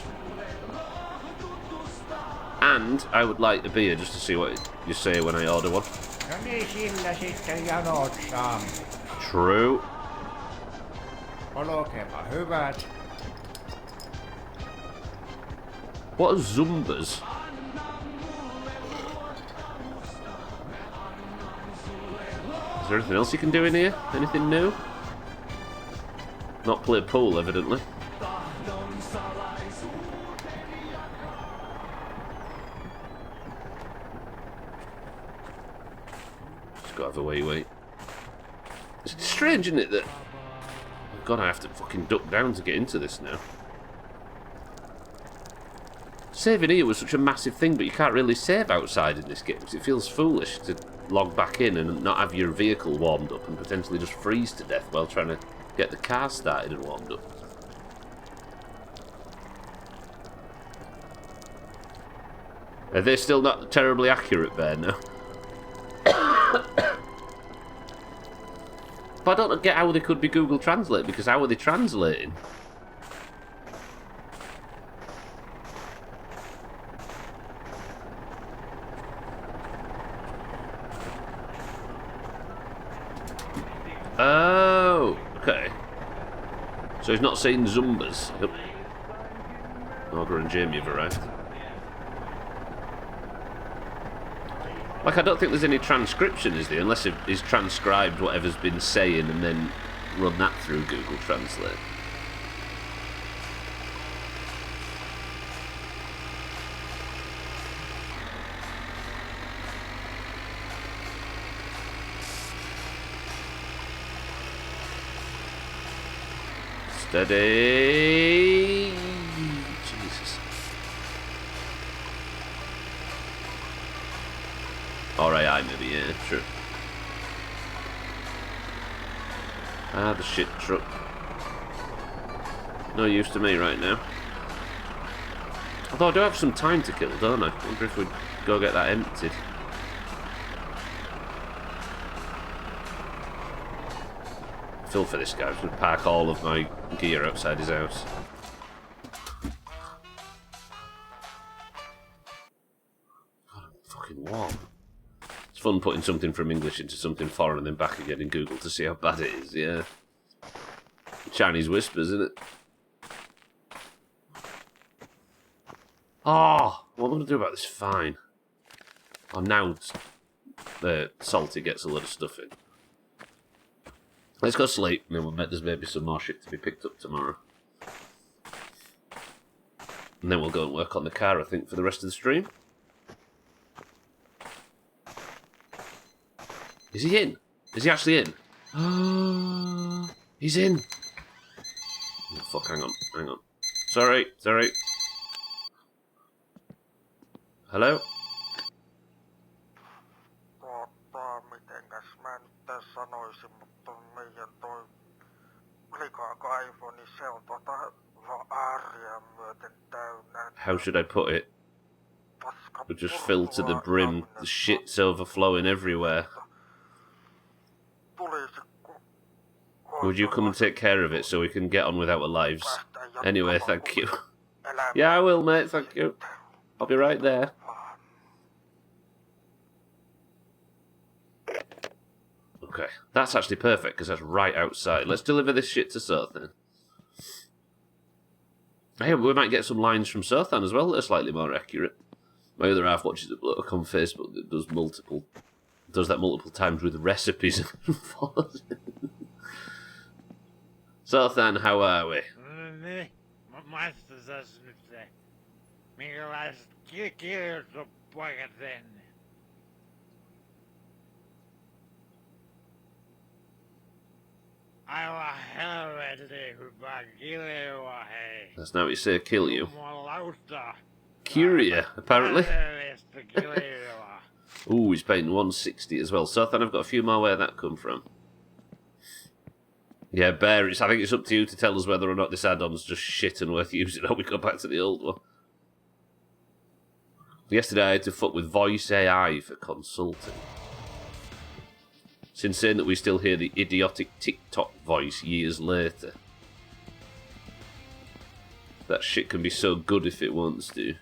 And I would like a beer just to see what you say when I order one. No niin, sillä sitten janot saamme. True. Olkema hyvät. What are Zumbas? Is there anything else you can do in here? Anything new? Not play pool, evidently. Just gotta have a wait. It's strange, isn't it, that... God, I have to fucking duck down to get into this now. Saving here was such a massive thing, but you can't really save outside in this game, because it feels foolish to log back in and not have your vehicle warmed up and potentially just freeze to death while trying to get the car started and warmed up. Are they still not terribly accurate, Bear, now? But I don't get how they could be Google Translate, because how are they translating? Oh, okay. So he's not saying Zumbas. Yep. Margaret and Jamie have arrived. Like, I don't think there's any transcription, is there? Unless he's transcribed whatever's been saying and then run that through Google Translate. Steady. Jesus. Or AI, maybe, yeah, true. Ah, the shit truck. No use to me right now. Although I do have some time to kill, don't I? Wonder if we'd go get that emptied. I feel for this guy. I'm just going to park all of my gear outside his house. God, I'm fucking warm. It's fun putting something from English into something foreign and then back again in Google to see how bad it is, yeah. Chinese whispers, isn't it? Oh, what am I going to do about this fine? Oh, now the salty gets a lot of stuff in. Let's go sleep, and then there's maybe some more shit to be picked up tomorrow. And then we'll go and work on the car, I think, for the rest of the stream. Is he in? Is he actually in? He's in! Oh, fuck, hang on. Sorry. Hello? Mitenkäs mä nyt tässä sanoisin, mutta meidän toi... Klikaako iPhone, se on ääriä myöten täynnä. How should I put it? We're just filled to the brim. The shit's overflowing everywhere. Would you come and take care of it so we can get on with our lives? Anyway, thank you. Yeah, I will, mate, thank you. I'll be right there. Okay, that's actually perfect, because that's right outside. Let's deliver this shit to Sothan. Hey, we might get some lines from Sothan as well that are slightly more accurate. My other half watches a bloke on Facebook that does that multiple times with recipes. Sothan, how are we? Aivan helvetti, hyvä kiljoa, hei. That's not what you say, kill you. Jumalauta. Curia, apparently. Helvetti kiljoa. Ooh, he's paying 160 as well. Sothan, I've got a few more where that come from. Yeah, Bear, I think it's up to you to tell us whether or not this add-on's just shit and worth using, or we go back to the old one. Yesterday I had to fuck with voice AI for consulting. It's insane that we still hear the idiotic TikTok voice years later. That shit can be so good if it wants to.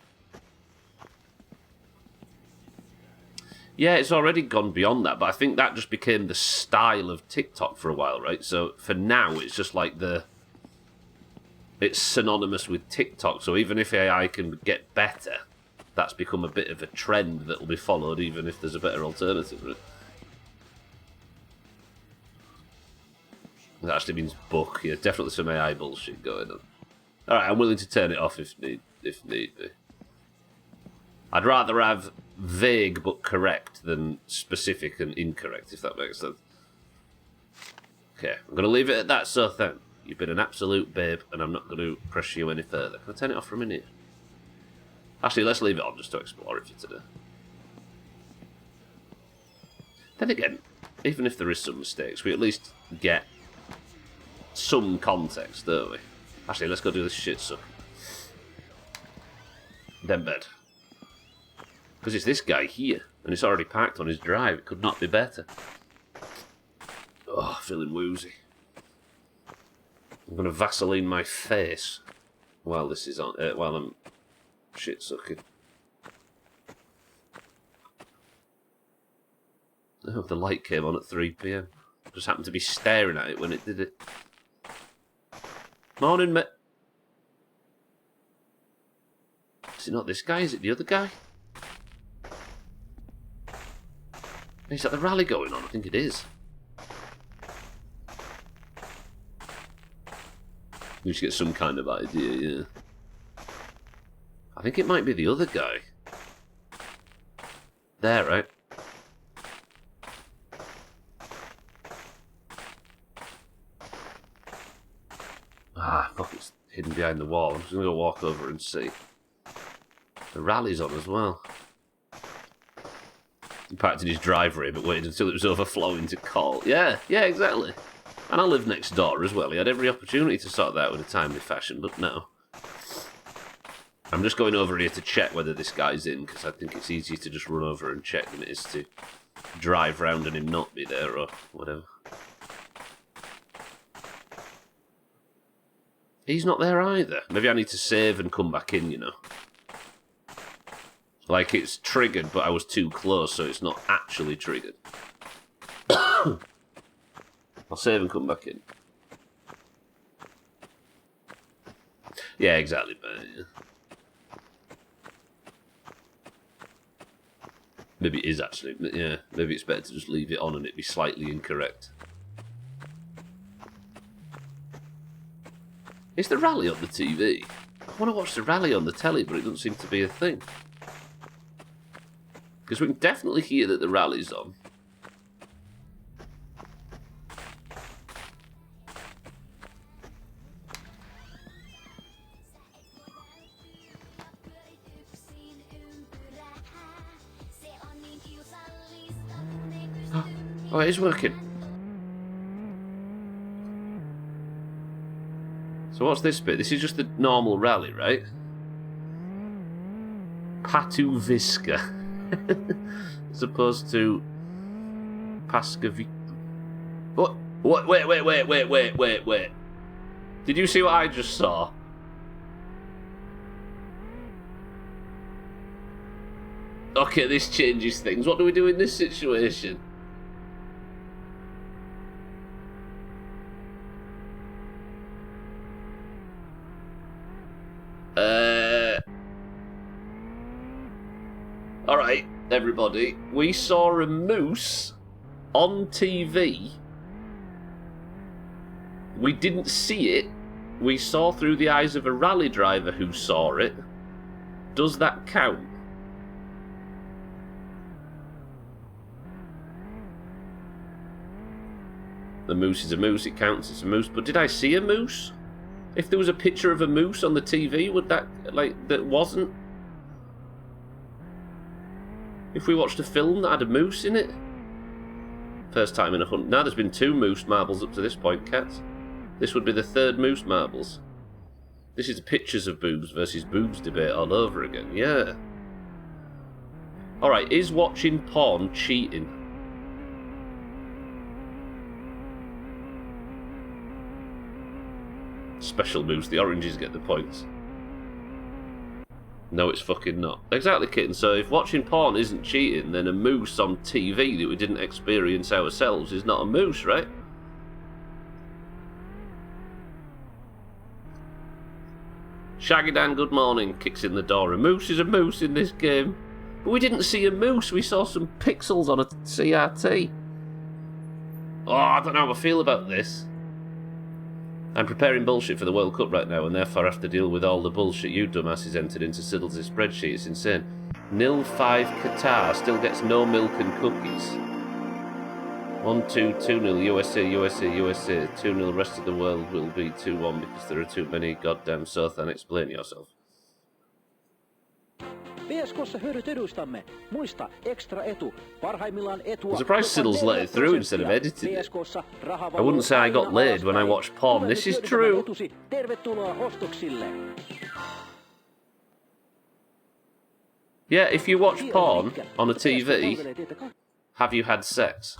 Yeah, it's already gone beyond that, but I think that just became the style of TikTok for a while, right? So for now, it's just like it's synonymous with TikTok, so even if AI can get better, that's become a bit of a trend that will be followed, even if there's a better alternative, right? That actually means book. Yeah, definitely some AI bullshit going on. Alright, I'm willing to turn it off if need be. I'd rather have vague but correct than specific and incorrect, if that makes sense. Okay, I'm going to leave it at that, so then. You've been an absolute babe, and I'm not going to pressure you any further. Can I turn it off for a minute? Actually, let's leave it on just to explore it for today. Then again, even if there is some mistakes, we at least get some context, don't we? Actually, let's go do this shit suck. Then bed. Because it's this guy here, and it's already parked on his drive. It could not be better. Oh, feeling woozy. I'm going to Vaseline my face while this is on. While I'm shit sucking. Oh, the light came on at 3 PM. Just happened to be staring at it when it did it. Morning, mate. Is it not this guy? Is it the other guy? Is that the rally going on? I think it is. We should get some kind of idea, yeah. I think it might be the other guy. There, right? Ah, fuck, it's hidden behind the wall. I'm just going to go walk over and see. The rally's on as well. He parked in his driveway but waited until it was overflowing to call. Yeah, exactly. And I live next door as well. He had every opportunity to sort that out in a timely fashion, but no. I'm just going over here to check whether this guy's in, because I think it's easier to just run over and check than it is to drive round and him not be there or whatever. He's not there either. Maybe I need to save and come back in, you know. Like, it's triggered, but I was too close, so it's not actually triggered. I'll save and come back in. Yeah, exactly, but yeah. Maybe it is actually, yeah. Maybe it's better to just leave it on and it be slightly incorrect. Is the rally on the TV? I want to watch the rally on the telly, but it doesn't seem to be a thing. Because we can definitely hear that the rally's on. Oh, it is working. So what's this bit? This is just the normal rally, right? Patuviska. As opposed to Paskavi. What? Wait. Did you see what I just saw? Okay, this changes things. What do we do in this situation? Alright, everybody. We saw a moose on TV. We didn't see it. We saw through the eyes of a rally driver who saw it. Does that count? The moose is a moose, it counts as a moose. But did I see a moose? If there was a picture of a moose on the TV, would that, that wasn't? If we watched a film that had a moose in it? First time in a hunt. Now there's been 2 moose marbles up to this point, cats. This would be the 3rd moose marbles. This is pictures of boobs versus boobs debate all over again, yeah. Alright, is watching porn cheating? Special moves, the oranges get the points. No, it's fucking not. Exactly, kitten. So if watching porn isn't cheating, then a moose on TV that we didn't experience ourselves is not a moose, right? Shaggy Dan, good morning, kicks in the door. A moose is a moose in this game. But we didn't see a moose, we saw some pixels on a CRT. Oh, I don't know how I feel about this. I'm preparing bullshit for the World Cup right now, and therefore have to deal with all the bullshit you dumbasses entered into Siddles' spreadsheet. It's insane. 0-5 Qatar still gets no milk and cookies. 1-2, 2-0 USA, 2-0 rest of the world will be 2-1 because there are too many goddamn Sothan. Explain yourself. I'm surprised Siddles let it through instead of editing it. I wouldn't say I got laid when I watched porn. This is true. Yeah, if you watch porn on a TV, have you had sex?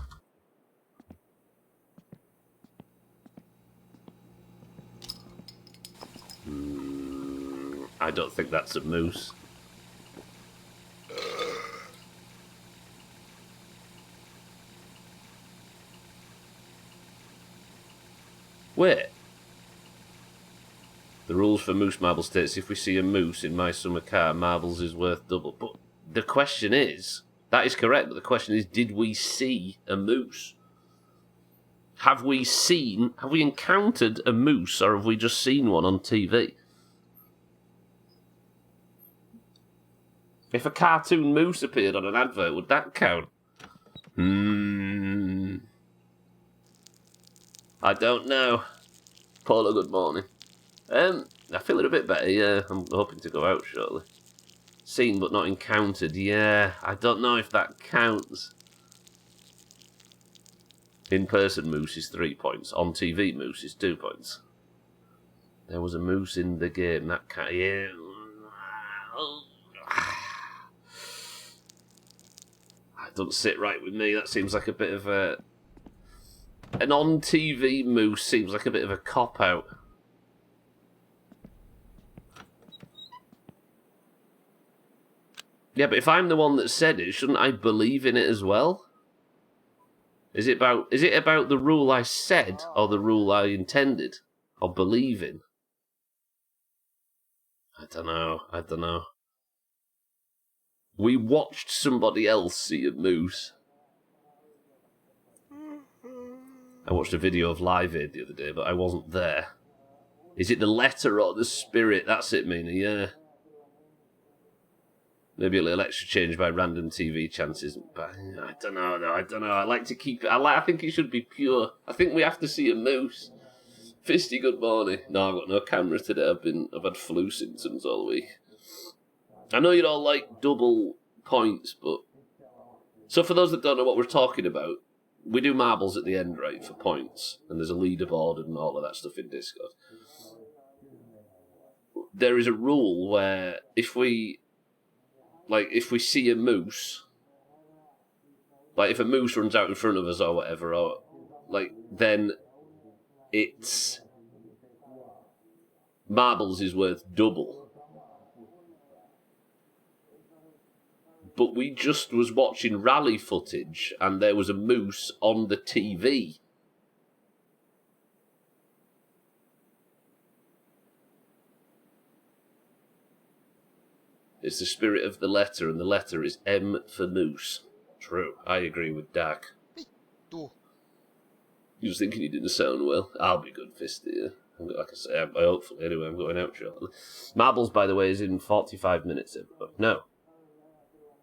I don't think that's a moose. Wait. The rules for moose marble states if we see a moose in my summer car, marbles is worth double. But the question is, that is correct, but the question is, did we see a moose? Have we encountered a moose, or have we just seen one on TV? If a cartoon moose appeared on an advert, would that count? I don't know. Paula, good morning. I feel a bit better, yeah. I'm hoping to go out shortly. Seen but not encountered, yeah. I don't know if that counts. In-person moose is 3 points. On TV moose is 2 points. There was a moose in the game. That cat. Yeah. That doesn't sit right with me. That seems like a bit of a... An on-TV moose seems like a bit of a cop-out. Yeah, but if I'm the one that said it, shouldn't I believe in it as well? Is it about the rule I said, or the rule I intended, or believe in? I don't know. We watched somebody else see a moose. I watched a video of Live Aid the other day, but I wasn't there. Is it the letter or the spirit? That's it, Mina, yeah. Maybe a little extra change by random TV chances. But I don't know, though. I don't know. I like to keep it... I think it should be pure. I think we have to see a moose. Fisty, good morning. No, I've got no camera today. I've had flu symptoms all week. I know you don't like double points, but... So for those that don't know what we're talking about, we do marbles at the end, right, for points. And there's a leaderboard and all of that stuff in Discord. There is a rule where if we see a moose, like if a moose runs out in front of us or whatever, or like, then it's marbles is worth double. But we just was watching rally footage and there was a moose on the TV. It's the spirit of the letter, and the letter is M for moose. True. I agree with Dak. You was thinking you didn't sound well. I'll be good, Fisty. Yeah. Like I say, hopefully. Anyway, I'm going out shortly. Marbles, by the way, is in 45 minutes. No.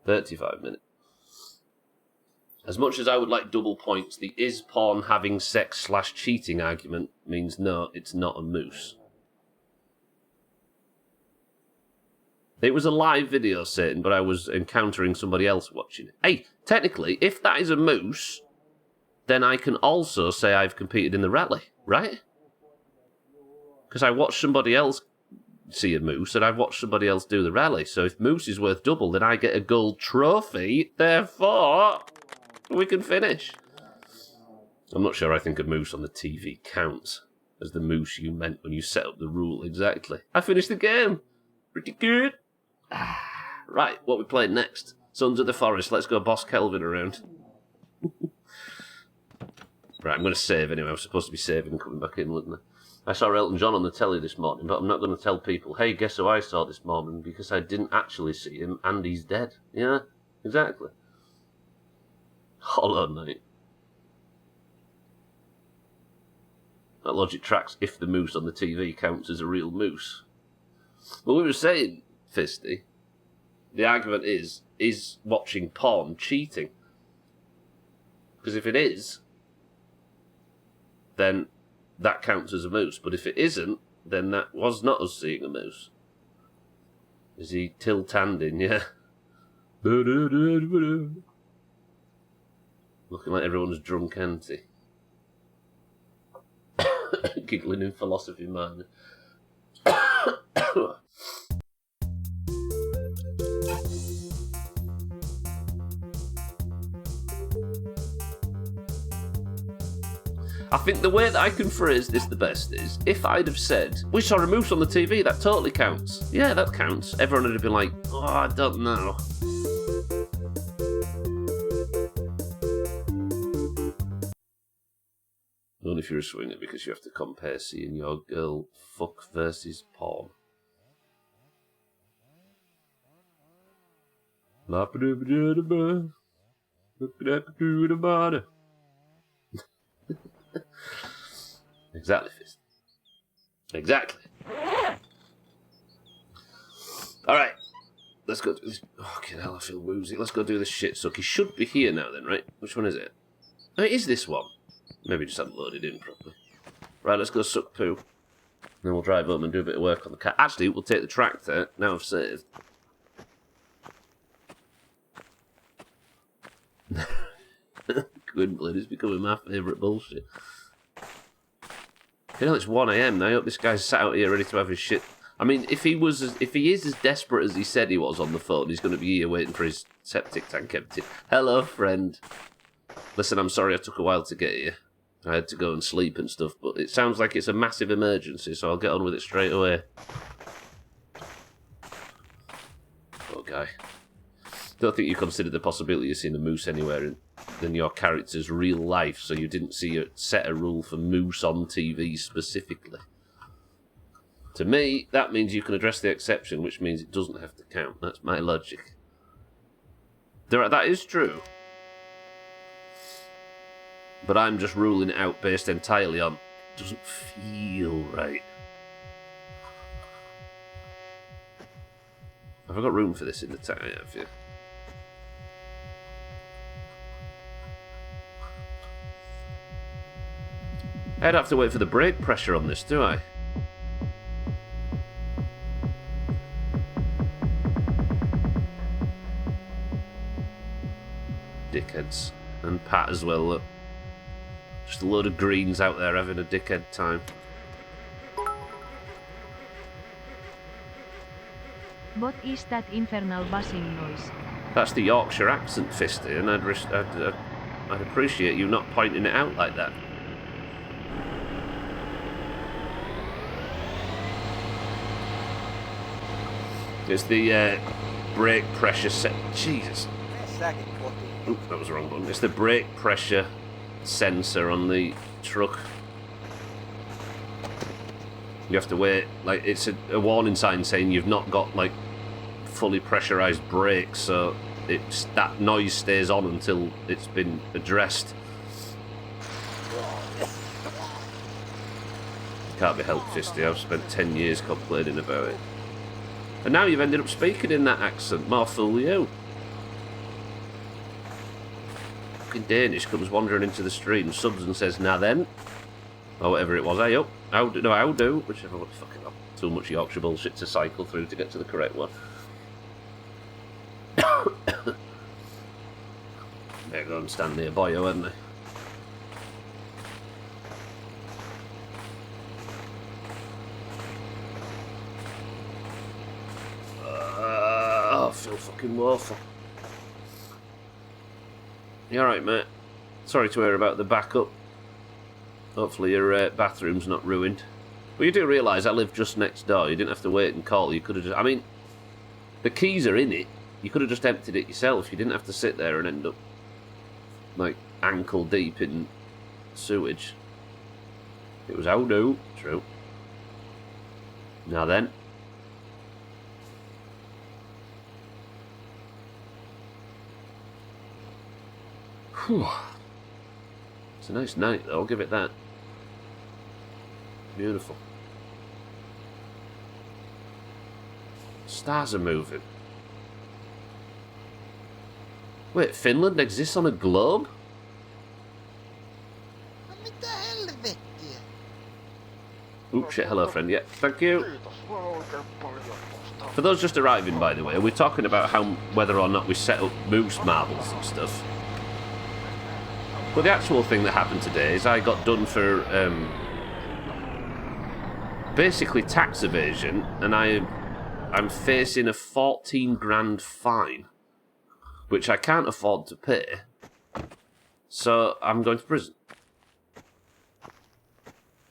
35 minutes. As much as I would like double points, the is porn having sex / cheating argument means no, it's not a moose. It was a live video, Satan, but I was encountering somebody else watching it. Hey, technically, if that is a moose, then I can also say I've competed in the rally, right? Because I watched somebody else see a moose, and I've watched somebody else do the rally. So if moose is worth double, then I get a gold trophy. Therefore, we can finish. I'm not sure I think a moose on the TV counts as the moose you meant when you set up the rule exactly. I finished the game. Pretty good. Right, what we playing next? Sons of the Forest. Let's go boss Kelvin around. Right, I'm going to save anyway. I was supposed to be saving and coming back in, wasn't I? I saw Elton John on the telly this morning, but I'm not going to tell people, hey, guess who I saw this morning, because I didn't actually see him, and he's dead. Yeah, exactly. Hollow Knight. That logic tracks if the moose on the TV counts as a real moose. But we were saying, Fisty, the argument is watching porn cheating? Because if it is, then that counts as a moose. But if it isn't, then that was not us seeing a moose. Is he tilt-handing, yeah? Looking like everyone's drunk, ain't he? Giggling in philosophy minor. I think the way that I can phrase this the best is, if I'd have said, we saw a moose on the TV, that totally counts. Yeah, that counts. Everyone would have been like, oh, I don't know. Only if you're a swinger, because you have to compare seeing your girl fuck versus porn. Exactly, Fist. Exactly. Alright. Let's go do this. Okay, hell, I feel woozy. Let's go do this shit suck. He should be here now then, right? Which one is it? Oh, it is this one. Maybe just haven't loaded in properly. Right, let's go suck poo. Then we'll drive home and do a bit of work on the cat. Actually, we'll take the tractor. Now I've saved. Gwynplaine. It's becoming my favourite bullshit. You know, it's 1 AM now. I hope this guy's sat out here ready to have his shit. I mean, if he is as desperate as he said he was on the phone, he's going to be here waiting for his septic tank empty. Hello, friend. Listen, I'm sorry I took a while to get here. I had to go and sleep and stuff, but it sounds like it's a massive emergency, so I'll get on with it straight away. Poor guy. Don't think you considered the possibility of seeing a moose anywhere in your character's real life, so you didn't set a rule for moose on TV specifically. To me, that means you can address the exception, which means it doesn't have to count. That's my logic. That is true. But I'm just ruling it out based entirely on doesn't feel right. Have I got room for this in the tank? I have, yeah. I don't have to wait for the brake pressure on this, do I? Dickheads. And Pat as well, look. Just a load of greens out there having a dickhead time. What is that infernal buzzing noise? That's the Yorkshire accent, Fisty, and I'd appreciate you not pointing it out like that. It's the brake pressure set. Jesus. Oop, that was the wrong button. It's the brake pressure sensor on the truck. You have to wait. Like, it's a warning sign saying you've not got like fully pressurized brakes, so that noise stays on until it's been addressed. Can't be helped, Fisty. I've spent 10 years complaining about it. And now you've ended up speaking in that accent. More fool you. Fucking Danish comes wandering into the stream, subs and says, "Now then," or whatever it was. Hey up, how do, whichever one. Fucking hell. Too much Yorkshire bullshit to cycle through to get to the correct one. Better go and stand near Boyo, hadn't they? I feel fucking woeful. You alright, mate? Sorry to hear about the backup. Hopefully your bathroom's not ruined. But you do realise I live just next door. You didn't have to wait and call. You could have just... I mean, the keys are in it. You could have just emptied it yourself. You didn't have to sit there and end up, like, ankle deep in sewage. It was how do. True. Now then. Whew. It's a nice night, though. I'll give it that. Beautiful. Stars are moving. Wait, Finland exists on a globe? Mitä helvettiä? Oops, shit, hello friend, yeah, thank you. For those just arriving, by the way, we're talking about whether or not we set up moose marbles and stuff. But the actual thing that happened today is I got done for basically tax evasion, and I'm facing a 14 grand fine, which I can't afford to pay. So I'm going to prison.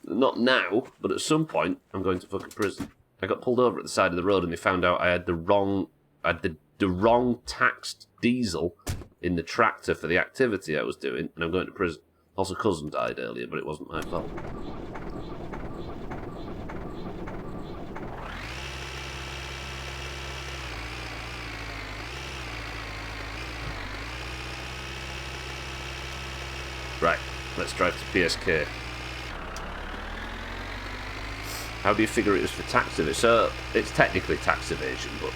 Not now, but at some point I'm going to fucking prison. I got pulled over at the side of the road and they found out I had the wrong taxed diesel in the tractor for the activity I was doing, and I'm going to prison. Also, cousin died earlier, but it wasn't my fault. Right, let's drive to PSK. How do you figure it was for tax evasion? So, it's technically tax evasion, but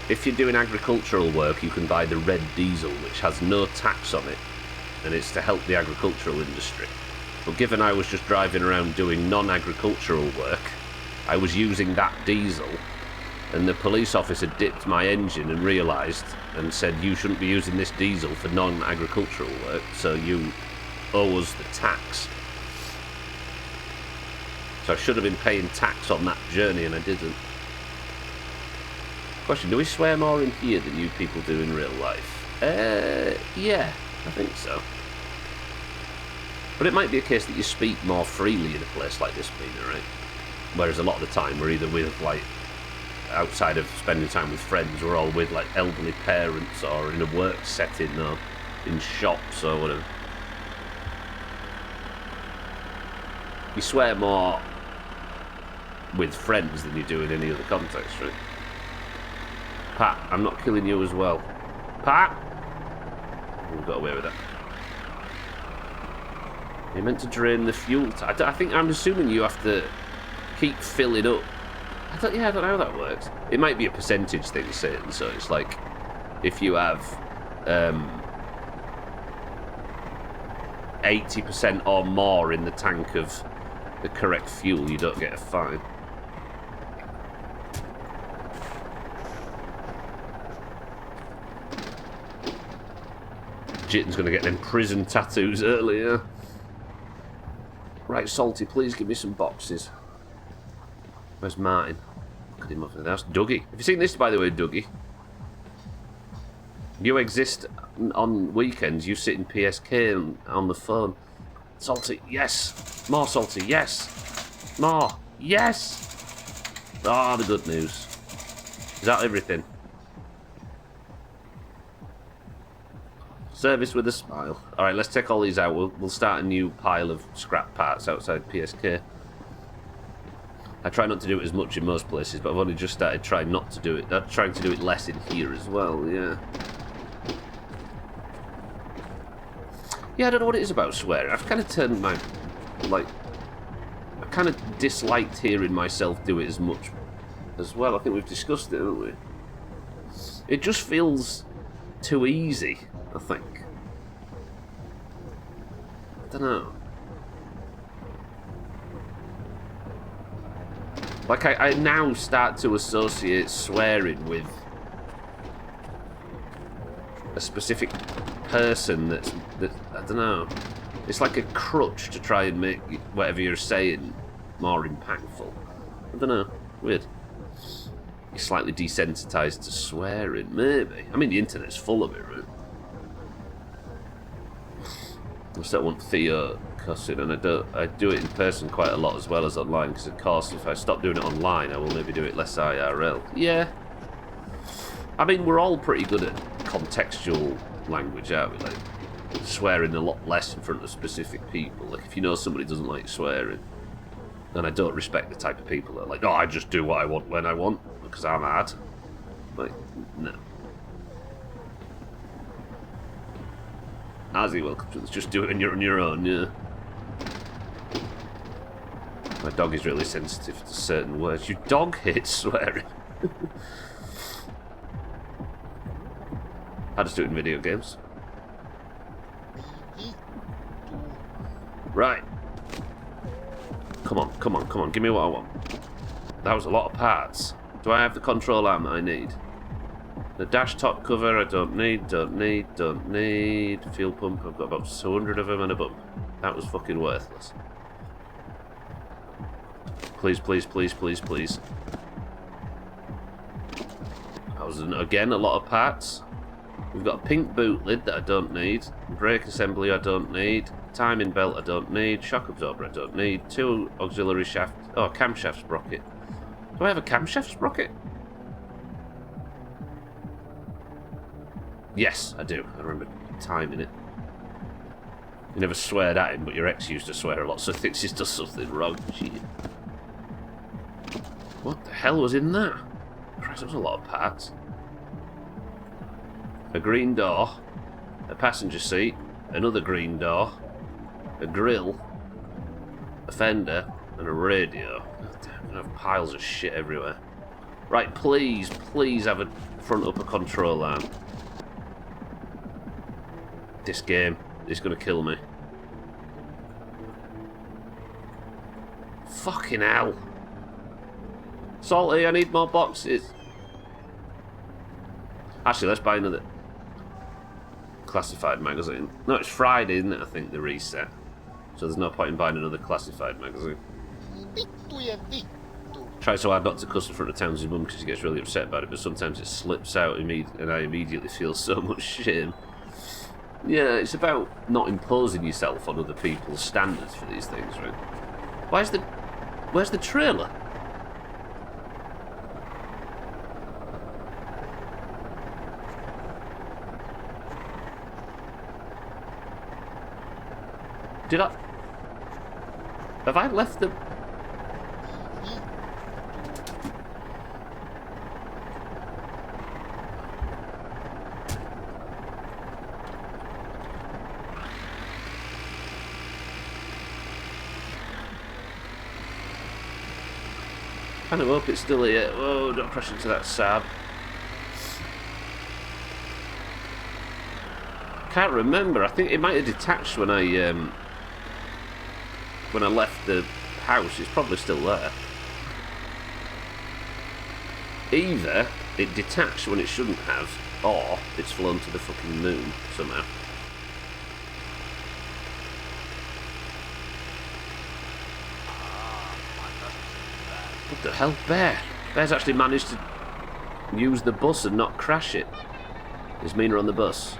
if you're doing agricultural work, you can buy the red diesel, which has no tax on it, and it's to help the agricultural industry. But given I was just driving around doing non-agricultural work, I was using that diesel and the police officer dipped my engine and realised and said, you shouldn't be using this diesel for non-agricultural work, so you owe us the tax. So I should have been paying tax on that journey, and I didn't. Question, do we swear more in here than you people do in real life? Yeah, I think so. But it might be a case that you speak more freely in a place like this, Mina, right? Whereas a lot of the time we're either with, like, outside of spending time with friends, we're all with, like, elderly parents or in a work setting or in shops or whatever. You swear more with friends than you do in any other context, right? Pat, I'm not killing you as well. Pat! We got away with that. You're meant to drain the fuel tank. I'm assuming you have to keep filling up. I don't know how that works. It might be a percentage thing, saying so. It's like if you have 80% or more in the tank of the correct fuel, you don't get a fine. Jitten's going to get them prison tattoos earlier. Right, Salty, please give me some boxes. Where's Martin? Look at him up there. That's Dougie. Have you seen this, by the way, Dougie? You exist on weekends. You sit in PSK on the phone. Salty, yes. More Salty, yes. More, yes. Ah, the good news. Is that everything? Service with a smile. Alright, let's take all these out. We'll start a new pile of scrap parts outside PSK. I try not to do it as much in most places, but I've only just started trying not to do it. Trying to do it less in here as well, yeah. Yeah, I don't know what it is about swearing. I've kind of turned my... like... I kind of disliked hearing myself do it as much as well. I think we've discussed it, haven't we? It just feels too easy, I think. I don't know. Like, I now start to associate swearing with a specific person that I don't know. It's like a crutch to try and make whatever you're saying more impactful. I don't know. Weird. You're slightly desensitized to swearing, maybe. I mean, the internet's full of it, right? I still want Theo cussing, and I do it in person quite a lot as well as online, because of course if I stop doing it online I will maybe do it less IRL. Yeah. I mean, we're all pretty good at contextual language, aren't we? Like, swearing a lot less in front of specific people. Like, if you know somebody doesn't like swearing, and I don't respect the type of people that are like, oh, I just do what I want when I want, because I'm mad. Like, no. Azzy, welcome to this. Just do it when you're on your own, yeah. My dog is really sensitive to certain words. Your dog hates swearing. I just do it in video games. Right. Come on, come on, come on. Give me what I want. That was a lot of parts. Do I have the control arm that I need? The dash top cover I don't need, don't need. Fuel pump, I've got about 200 of them and a bump. That was fucking worthless. Please, please, please, please, please. That was, again, a lot of parts. We've got a pink boot lid that I don't need. Brake assembly I don't need. Timing belt I don't need. Shock absorber I don't need. 2 auxiliary shaft. Oh, camshaft sprocket. Do I have a camshaft sprocket? Yes, I do. I remember timing it. You never sweared at him, but your ex used to swear a lot, so thinks he's done something wrong. Gee. What the hell was in there? Christ, that was a lot of parts. A green door, a passenger seat, another green door, a grill, a fender, and a radio. God damn, I have piles of shit everywhere. Right, please, please have a front upper control arm. This game is going to kill me. Fucking hell. Salty, I need more boxes. Actually, let's buy another classified magazine. No, it's Friday, isn't it? I think the reset. So there's no point in buying another classified magazine. Vittujen vittu. Try so hard not to cuss in front of Townsend's mum because she gets really upset about it, but sometimes it slips out and I immediately feel so much shame. Yeah, it's about not imposing yourself on other people's standards for these things, right? Where's the trailer? Have I left the... I kind of hope it's still here. Whoa, don't crash into that Saab. Can't remember. I think it might have detached when I left the house. It's probably still there. Either it detached when it shouldn't have, or it's flown to the fucking moon somehow. What the hell? Bear's actually managed to use the bus and not crash it. Is Mina on the bus?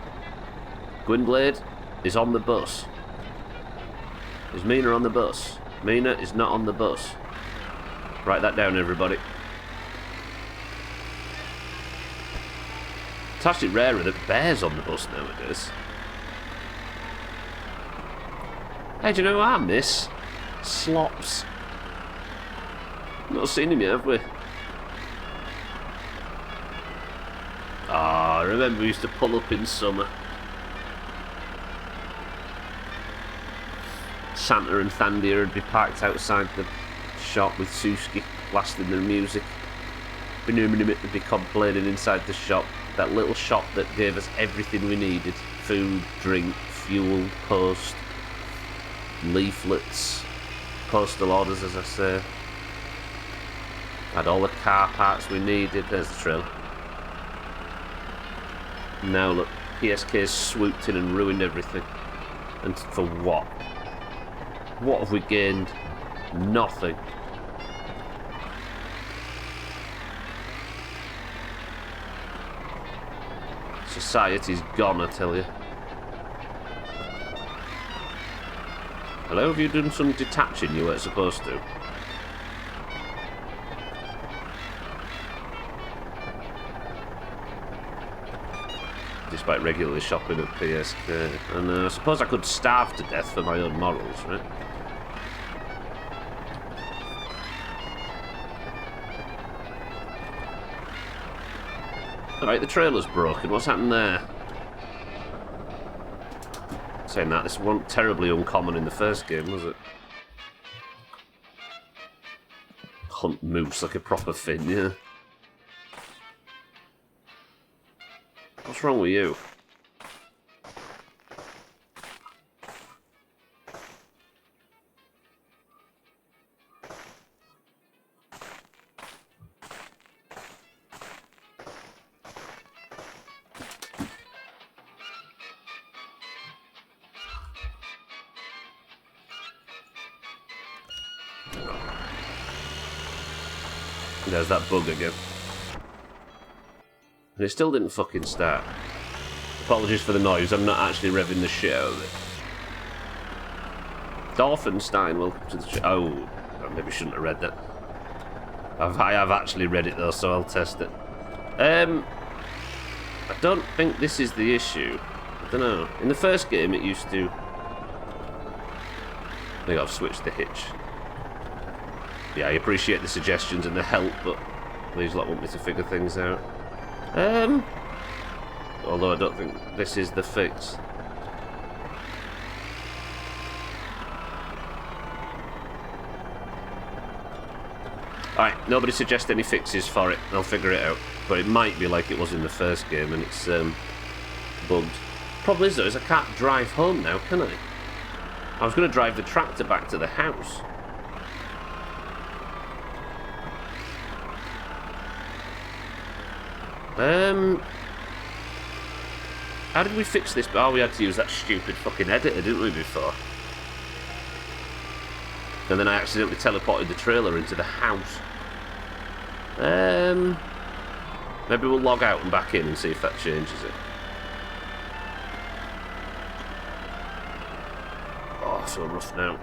Gwynblade is on the bus. Is Mina on the bus? Mina is not on the bus. Write that down, everybody. It's actually rarer that Bear's on the bus nowadays. Hey, do you know who I miss? Slops. Not seen him yet, have we? Ah, I remember we used to pull up in summer. Santa and Thandia would be parked outside the shop with Suski blasting their music. Benuminium would be complaining inside the shop. That little shop that gave us everything we needed. Food, drink, fuel, post, leaflets, postal orders, as I say. Had all the car parts we needed. There's the trail. Now look, PSK's swooped in and ruined everything. And for what? What have we gained? Nothing. Society's gone, I tell you. Hello, have you done some detaching you weren't supposed to? Despite regularly shopping at PSK. And I suppose I could starve to death for my own morals, right? Alright, the trailer's broken. What's happened there? Saying that, this wasn't terribly uncommon in the first game, was it? Hunt moose like a proper Finn, yeah. What's wrong with you? There's that bug again. And it still didn't fucking start. Apologies for the noise, I'm not actually revving the shit out of it. Dolphinstein, welcome to the show. Oh, I maybe shouldn't have read that. I have actually read it though, so I'll test it. I don't think this is the issue. I don't know. In the first game it used to... I think I've switched the hitch. Yeah, I appreciate the suggestions and the help, but please lot want me to figure things out. Although I don't think this is the fix. Alright, nobody suggest any fixes for it. I'll figure it out. But it might be like it was in the first game and it's bugged. Problem is though, is I can't drive home now, can I? I was going to drive the tractor back to the house. How did we fix this? Oh, we had to use that stupid fucking editor, didn't we, before? And then I accidentally teleported the trailer into the house. Maybe we'll log out and back in and see if that changes it. Oh, so rough now.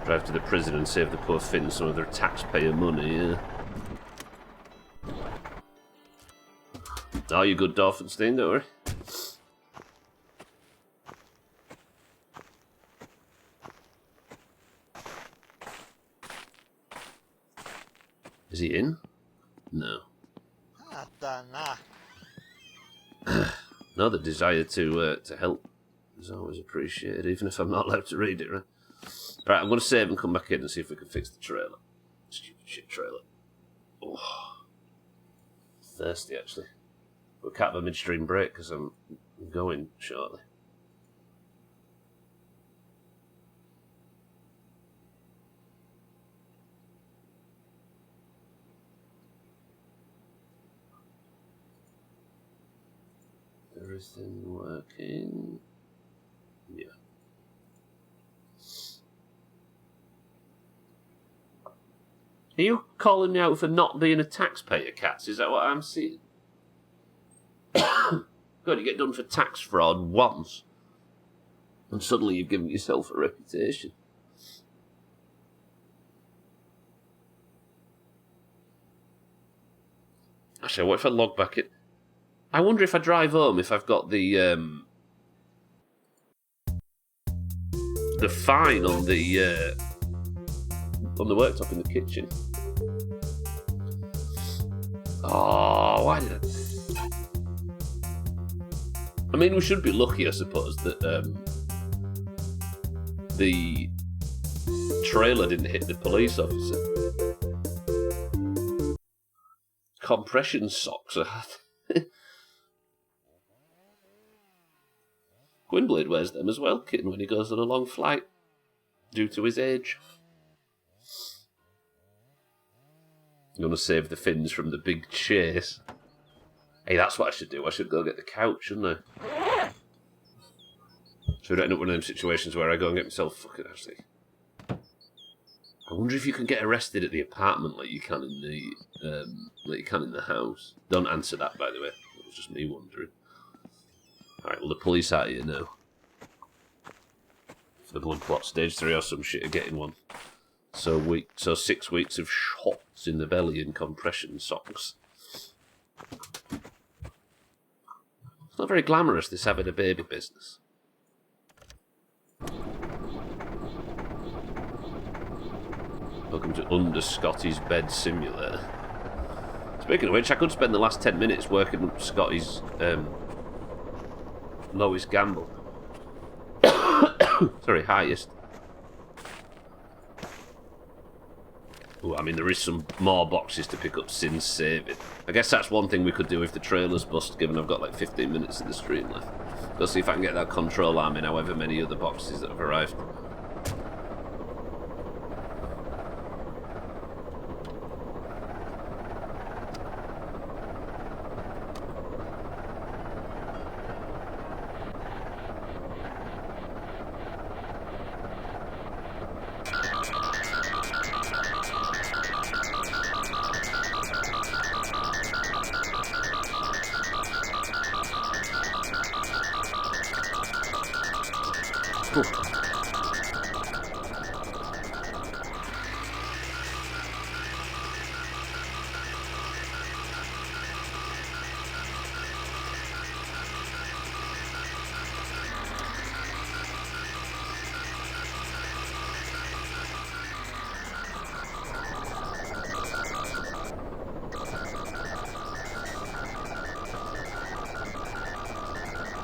Drive to the prison and save the poor Finns some of their taxpayer money, yeah. Oh, you good, Dolphinstein, don't worry. Is he in? No. Satana. No, the desire to help is always appreciated, even if I'm not allowed to read it, right? Right, I'm going to save and come back in and see if we can fix the trailer. Stupid shit trailer. Oh. Thirsty, actually. We can't have a midstream break because I'm going shortly. Everything working? Yeah. Are you calling me out for not being a taxpayer, Cats? Is that what I'm seeing? God, you get done for tax fraud once, and suddenly you've given yourself a reputation. Actually, what if I log back in? I wonder if I drive home if I've got the fine on the worktop in the kitchen. Oh, why did I mean, we should be lucky, I suppose, that the trailer didn't hit the police officer. Compression socks. Gwynblade wears them as well, kitten, when he goes on a long flight, due to his age. I'm going to save the Finns from the big chase. Hey, that's what I should do. I should go get the couch, shouldn't I? So we don't end up with one of them situations where I go and get myself fucking actually. I wonder if you can get arrested at the apartment like you can in the house. Don't answer that, by the way. It was just me wondering. Alright, well, the police are here now. For the blood clot stage 3 or some shit are getting one. So 6 weeks of shots in the belly and compression socks. It's not very glamorous, this having a baby business. Welcome to Under Scotty's Bed Simulator. Speaking of which, I could spend the last 10 minutes working up Scotty's lowest gamble. Sorry, highest. Ooh, I mean, there is some more boxes to pick up since saving. I guess that's one thing we could do if the trailer's bust, given I've got like 15 minutes of the stream left. Go see if I can get that control arm in however many other boxes that have arrived.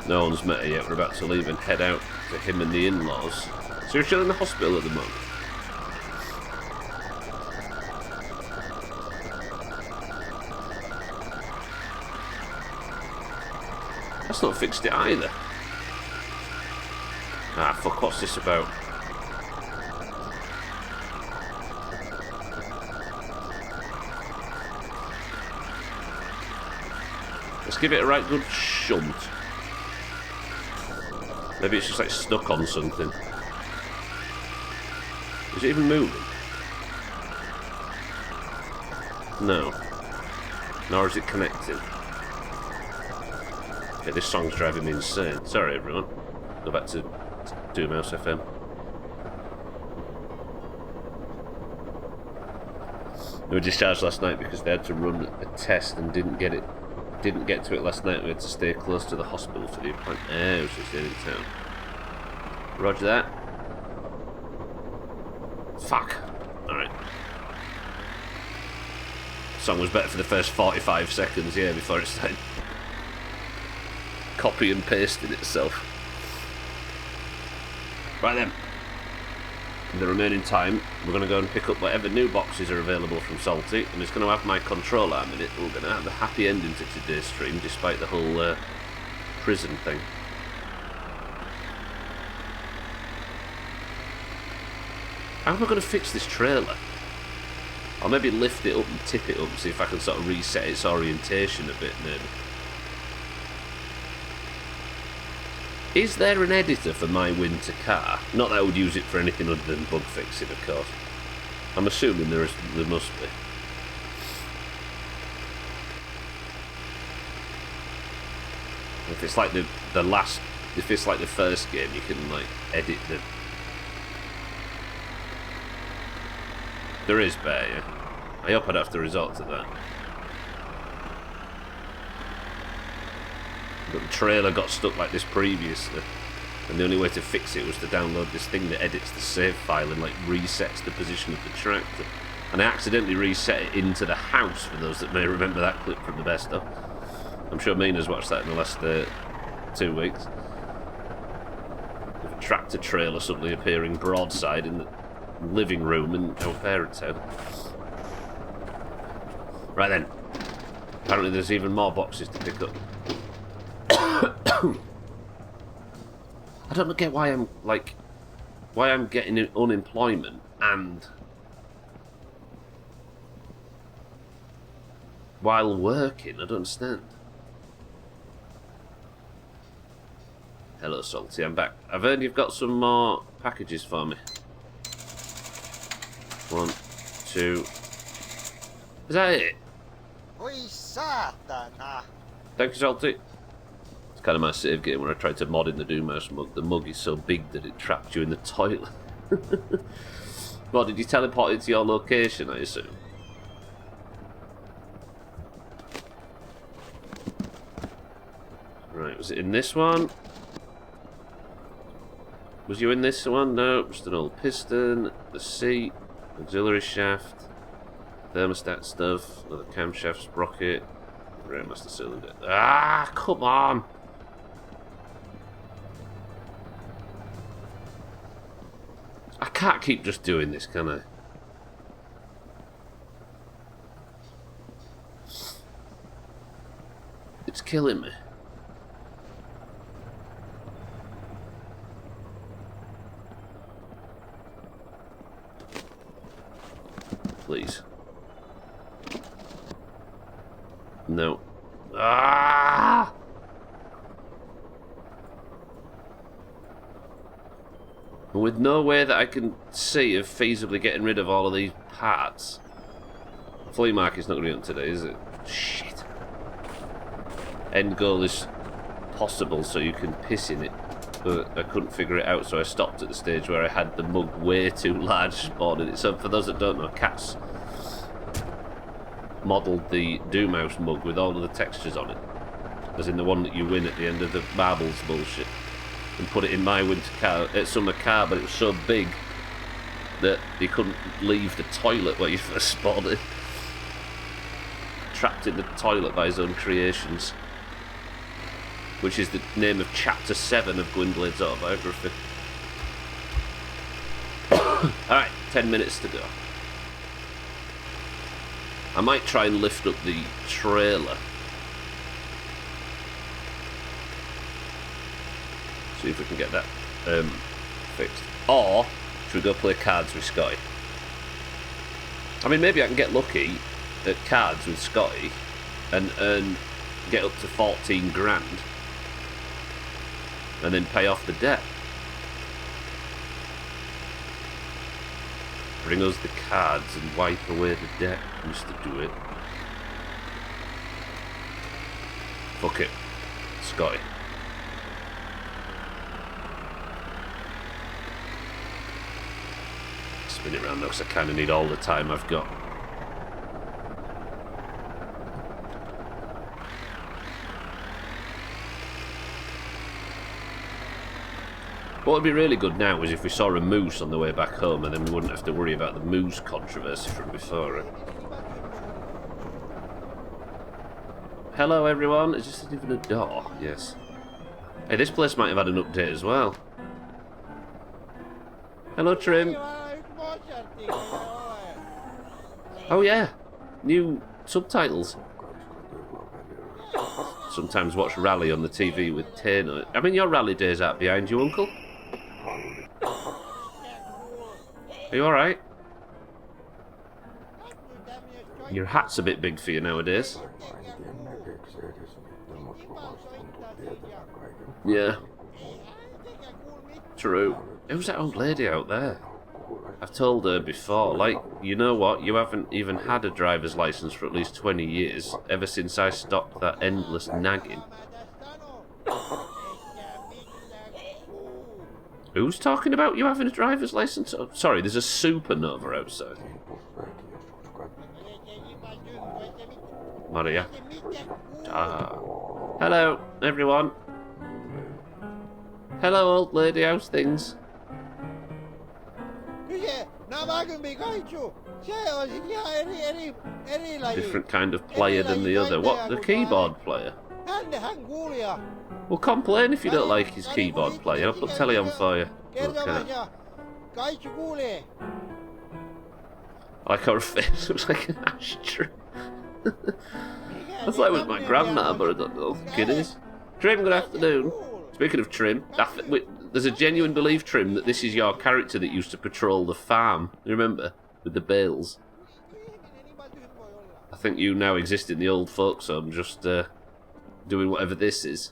No one's met her yet. We're about to leave and head out to him and the in-laws. So you're still in the hospital at the moment? That's not fixed it either. Ah, fuck, what's this about? Let's give it a right good shunt. Maybe it's just like stuck on something. Is it even moving? No. Nor is it connecting. Okay, this song's driving me insane. Sorry, everyone. Go back to Doomhaus FM. They were discharged last night because they had to run a test and didn't get to it last night. We had to stay close to the hospital for the appointment. It was just in town. Roger that. Fuck. Alright. Song was better for the first 45 seconds, yeah, before it started copy and pasting itself. Right then. In the remaining time, we're going to go and pick up whatever new boxes are available from Salty, and it's going to have my control arm in it. We're going to have a happy ending to today's stream, despite the whole prison thing. How am I going to fix this trailer? I'll maybe lift it up and tip it up and see if I can sort of reset its orientation a bit, maybe. Is there an editor for my winter car? Not that I would use it for anything other than bug fixing, of course. I'm assuming there must be. If it's like if it's like the first game, you can like edit the. There is bear, yeah. I hope I'd have to resort to that. But the trailer got stuck like this previously, and the only way to fix it was to download this thing that edits the save file and like resets the position of the tractor. And I accidentally reset it into the house, for those that may remember that clip from the best of. I'm sure Mina's watched that in the last 2 weeks. With a tractor trailer suddenly appearing broadside in the living room in our parents' house. Right then. Apparently there's even more boxes to pick up. I don't get why I'm getting unemployment and while working. I don't understand. Hello, Salty. I'm back. I've heard you've got some more packages for me. 1, 2. Is that it? Voi saatana! Thank you, Salty. It's kind of my save game when I tried to mod in the Doomhaus mug. The mug is so big that it trapped you in the toilet. Well, did you teleport into your location, I assume? Right, was it in this one? Was you in this one? No, just an old piston, the seat, auxiliary shaft, thermostat stuff, another camshaft sprocket, railmaster cylinder. Ah, come on! I can't keep just doing this, can I? It's killing me. Please. No. Ah! With no way that I can see of feasibly getting rid of all of these parts. Flea market's not going to be on today, is it? Shit. End goal is possible, so you can piss in it. But I couldn't figure it out, so I stopped at the stage where I had the mug way too large spawned in it. So for those that don't know, Cat's modelled the Doomhaus mug with all of the textures on it. As in the one that you win at the end of the marbles bullshit. And put it in my winter car, summer car, but it was so big that he couldn't leave the toilet where you first spawned it. Trapped in the toilet by his own creations. Which is the name of Chapter 7 of Gwynblade's autobiography. Alright, 10 minutes to go. I might try and lift up the trailer. See if we can get that fixed. Or, should we go play cards with Scotty? I mean, maybe I can get lucky at cards with Scotty and earn get up to 14 grand, and then pay off the debt. Bring us the cards and wipe away the debt, Mr. Do It. Fuck it. Scotty. Spin it round though, because I kind of need all the time I've got. What would be really good now is if we saw a moose on the way back home, and then we wouldn't have to worry about the moose controversy from before. Hello everyone, is this even a door? Yes. Hey, this place might have had an update as well. Hello Trim. Oh yeah, new subtitles. Sometimes watch Rally on the TV with Tano. I mean, your Rally days out behind you, Uncle? Are you alright? Your hat's a bit big for you nowadays. Yeah. True. Who's that old lady out there? I've told her before, like, you know what, you haven't even had a driver's license for at least 20 years, ever since I stopped that endless nagging. Who's talking about you having a driver's license? Oh, sorry, there's a supernova outside. Maria. Hello, everyone. Hello, old lady, how's things? Different kind of player than the other. What, the keyboard player? Well, complain if you don't like his keyboard player. I'll put telly on for you. Okay. I like her face. It was like an ashtray. I thought it was my grandma, but I don't know who it is. Trim, good afternoon. Speaking of Trim, there's a genuine belief, Trim, that this is your character that used to patrol the farm. You remember? With the bales. I think you now exist in the old folks home, just doing whatever this is.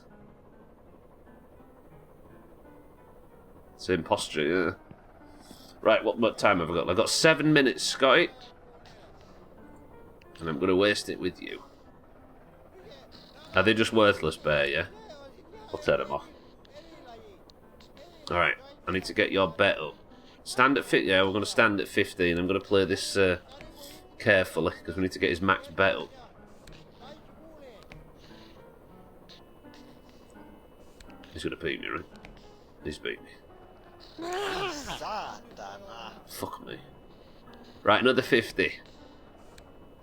Same posture, yeah. Right, what time have I got? I've got 7 minutes, Scotty. And I'm going to waste it with you. Are they just worthless, Bear, yeah? I'll turn them off. Alright, I need to get your bet up. Stand at 50, yeah, we're going to stand at 15. I'm going to play this carefully, because we need to get his max bet up. He's going to beat me, right? He's beat me. Fuck me. Right, another 50.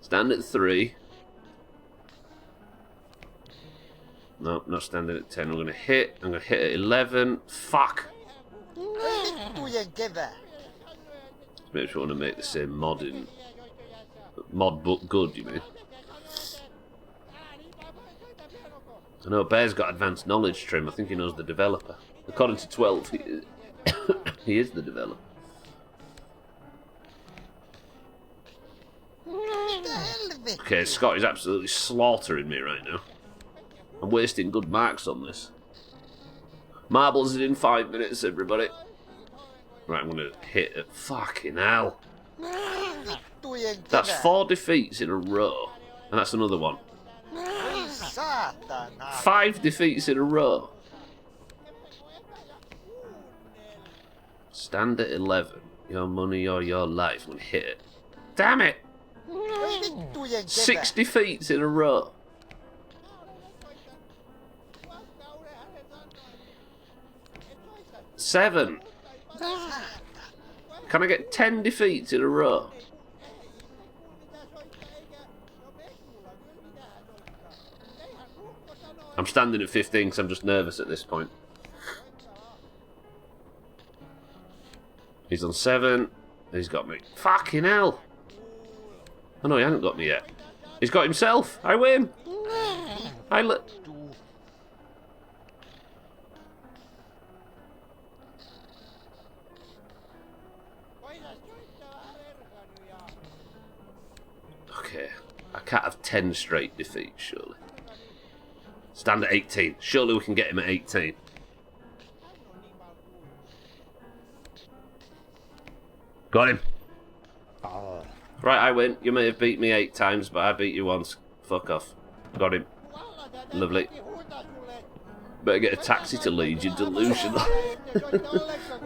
Stand at 3. No, not standing at 10. I'm going to hit. I'm going to hit at 11. Fuck! Maybe if you want to make the same mod in... Mod but good, you mean? I know Bear's got advanced knowledge, Trim. I think he knows the developer. According to 12, he is the developer. Okay, Scott is absolutely slaughtering me right now. I'm wasting good marks on this. Marbles are in 5 minutes, everybody. Right, I'm going to hit it. Fucking hell. That's 4 defeats in a row. And that's another one. 5 defeats in a row. Stand at 11. Your money or your life. I'm going to hit it. Damn it! 6 defeats in a row. Seven. Can I get 10 defeats in a row? I'm standing at 15 because I'm just nervous at this point. He's on 7. He's got me. Fucking hell. Oh no, he hasn't got me yet. He's got himself. I win. Okay. I can't have 10 straight defeats, surely. Stand at 18. Surely we can get him at 18. Got him. Right, I win. You may have beat me 8 times, but I beat you once. Fuck off. Got him. Lovely. Better get a taxi to Leeds, you delusional.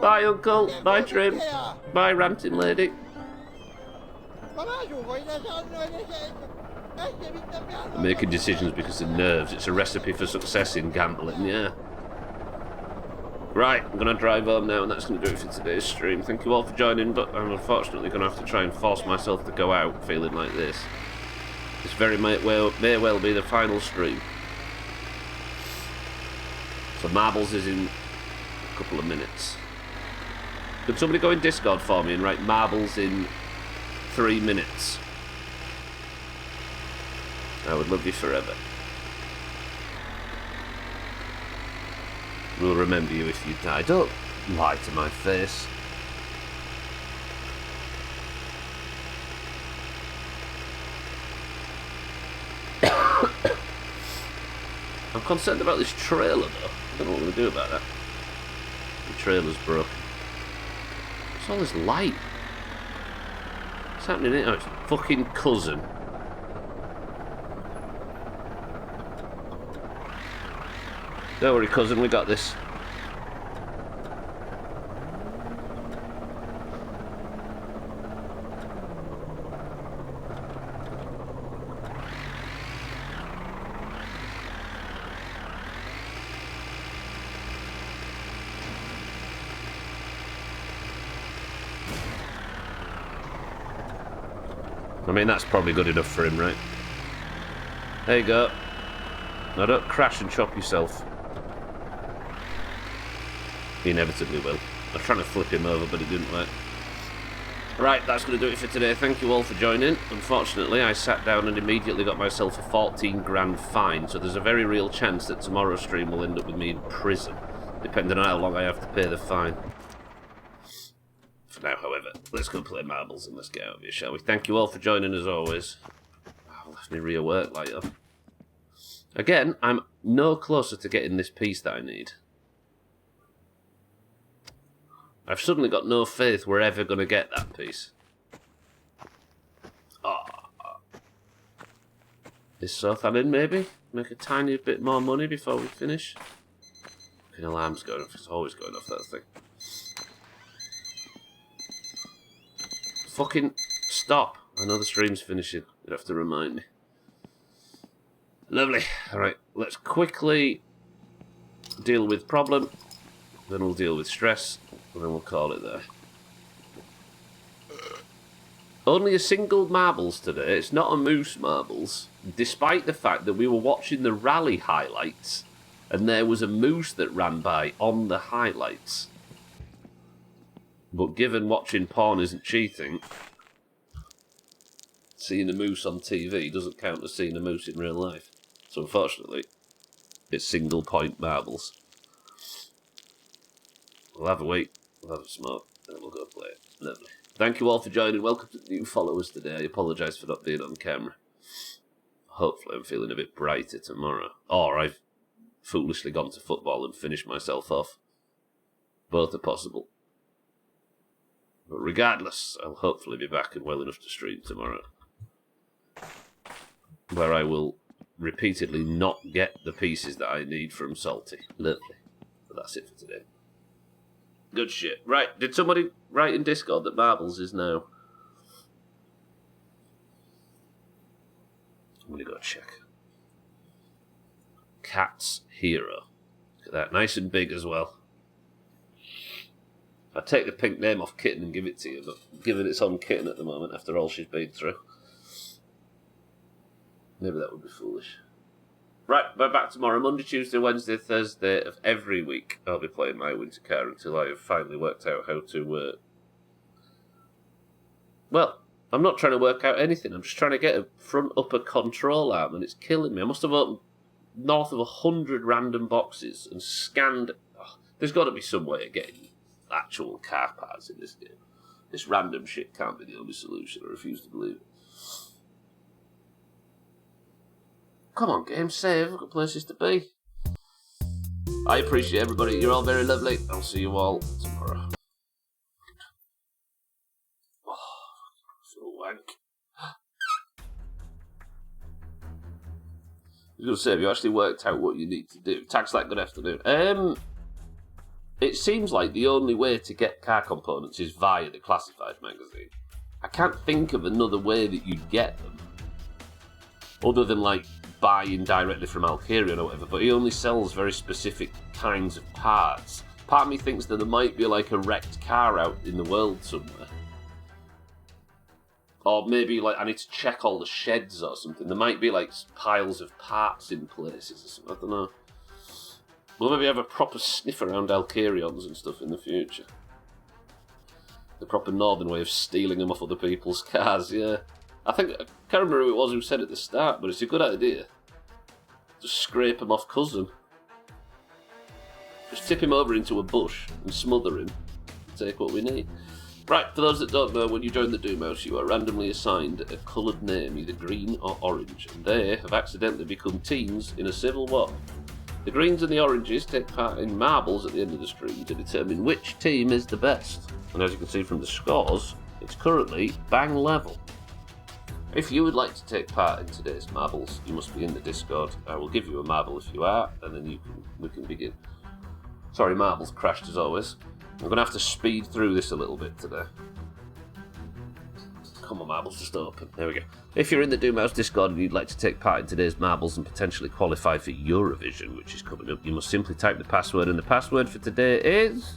Bye, Uncle. Bye, Trim. Bye, ranting lady. Making decisions because of nerves. It's a recipe for success in gambling, yeah. Right, I'm going to drive home now, and that's going to do it for today's stream. Thank you all for joining, but I'm unfortunately going to have to try and force myself to go out feeling like this. This may well be the final stream. So Marbles is in a couple of minutes. Could somebody go in Discord for me and write Marbles in 3 minutes? I would love you forever. We'll remember you if you die. Don't lie to my face. I'm concerned about this trailer, though. I don't know what we're going to do about that. The trailer's broken. What's all this light? What's happening here? Oh, it's fucking cousin. Don't worry, cousin, we got this. I mean, that's probably good enough for him, right? There you go. Now don't crash and chop yourself. He inevitably will. I was trying to flip him over, but it didn't work. Right, that's going to do it for today. Thank you all for joining. Unfortunately, I sat down and immediately got myself a 14 grand fine, so there's a very real chance that tomorrow's stream will end up with me in prison, depending on how long I have to pay the fine. For now, however, let's go play marbles and let's get out of here, shall we? Thank you all for joining as always. Oh, left me real work light up. Again, I'm no closer to getting this piece that I need. I've suddenly got no faith we're ever going to get that piece. Oh. Is Sothan in, maybe? Make a tiny bit more money before we finish? Fucking alarm's going off. It's always going off, that thing. Fucking stop. I know the stream's finishing. You'd have to remind me. Lovely. Alright, let's quickly deal with problem. Then we'll deal with stress. And then we'll call it there. Only a single marbles today. It's not a moose marbles. Despite the fact that we were watching the rally highlights and there was a moose that ran by on the highlights. But given watching porn isn't cheating, seeing a moose on TV doesn't count as seeing a moose in real life. So unfortunately, it's single point marbles. We'll have a wait. We'll have a smoke, and then we'll go play it. Lovely. Thank you all for joining. Welcome to the new followers today. I apologise for not being on camera. Hopefully I'm feeling a bit brighter tomorrow. Or I've foolishly gone to football and finished myself off. Both are possible. But regardless, I'll hopefully be back and well enough to stream tomorrow. Where I will repeatedly not get the pieces that I need from Salty. Lovely. But that's it for today. Good shit. Right, did somebody write in Discord that marbles is now? I'm going to go check. Cat's Hero. Look at that, nice and big as well. I'd take the pink name off Kitten and give it to you, but given it's on Kitten at the moment after all she's been through, maybe that would be foolish. Right, we're back tomorrow, Monday, Tuesday, Wednesday, Thursday of every week. I'll be playing my winter car until I have finally worked out how to... Well, I'm not trying to work out anything. I'm just trying to get a front upper control arm, and it's killing me. I must have opened north of 100 random boxes and scanned... Oh, there's got to be some way of getting actual car parts in this game. This random shit can't be the only solution. I refuse to believe it. Come on, game save. We've got places to be. I appreciate everybody. You're all very lovely. I'll see you all tomorrow. Oh, so wank. I was going to say, have you actually worked out what you need to do? Tax like good afternoon. It seems like the only way to get car components is via the classified magazine. I can't think of another way that you'd get them. Other than, like, buying directly from Alkarion or whatever, but he only sells very specific kinds of parts. Part of me thinks that there might be, like, a wrecked car out in the world somewhere. Or maybe, like, I need to check all the sheds or something. There might be, like, piles of parts in places or something. I don't know. We'll maybe have a proper sniff around Alkarions and stuff in the future. The proper northern way of stealing them off other people's cars, yeah. I can't remember who it was who said at the start, but it's a good idea. Just scrape him off cousin. Just tip him over into a bush and smother him. Take what we need. Right, for those that don't know, when you join the Doomhaus, you are randomly assigned a coloured name, either green or orange, and they have accidentally become teams in a civil war. The greens and the oranges take part in marbles at the end of the stream to determine which team is the best. And as you can see from the scores, it's currently bang level. If you would like to take part in today's marbles, you must be in the Discord. I will give you a marble if you are, and then we can begin. Sorry, marbles crashed as always. I'm going to have to speed through this a little bit today. Come on, marbles, just open. There we go. If you're in the Doomhaus Discord and you'd like to take part in today's marbles and potentially qualify for Eurovision, which is coming up, you must simply type the password, and the password for today is...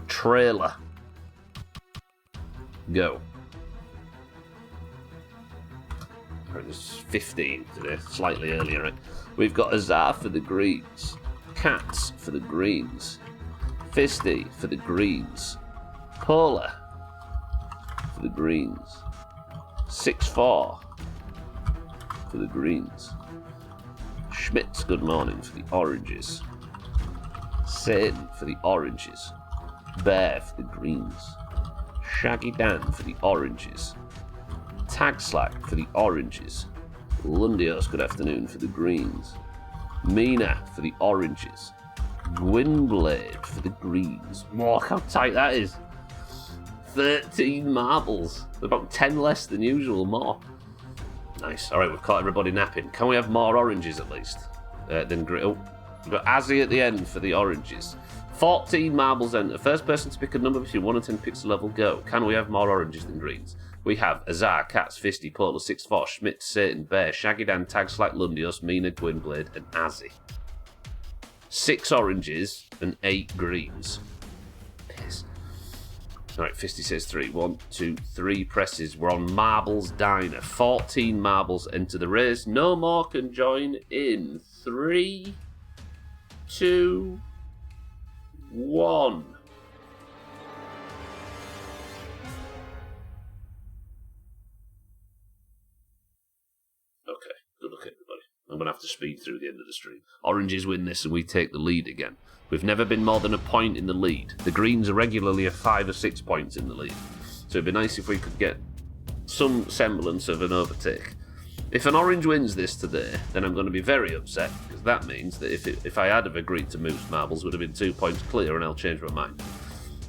trailer. Go. Right, there's 15 today, slightly earlier, right? We've got Azar for the greens, Cats for the greens, Fisty for the greens, Polar for the greens, 6-4 for the greens, Schmitz, good morning, for the oranges, Satan for the oranges, Bear for the greens, Shaggy Dan for the oranges, Tag Slack for the oranges, Lundios, good afternoon, for the greens, Mina for the oranges, Gwynblade for the greens. Look how tight that is. 13 marbles. About 10 less than usual, more. Nice. Alright, we've caught everybody napping. Can we have more oranges at least? Than green. Oh, we've got Azzy at the end for the oranges. 14 marbles enter. First person to pick a number between 1 and 10 pixel level, go. Can we have more oranges than greens? We have Azar, Cats, Fisty, Polar, 6-4, Schmidt, Satan, Bear, Shaggy Dan, Tag Slack, Lundios, Mina, Gwynblade, and Azzy. 6 oranges and 8 greens. Piss. Alright, Fisty says 3. 1, 2, 3 presses. We're on Marbles Diner. 14 marbles enter the race. No more can join in. 3, 2, 1. Okay, good luck everybody. I'm going to have to speed through the end of the stream. Oranges win this and we take the lead again. We've never been more than a point in the lead. The greens are regularly a 5 or 6 points in the lead. So it'd be nice if we could get some semblance of an overtake. If an orange wins this today, then I'm going to be very upset, because that means that if I had have agreed to move marbles, would have been 2 points clear and I'll change my mind.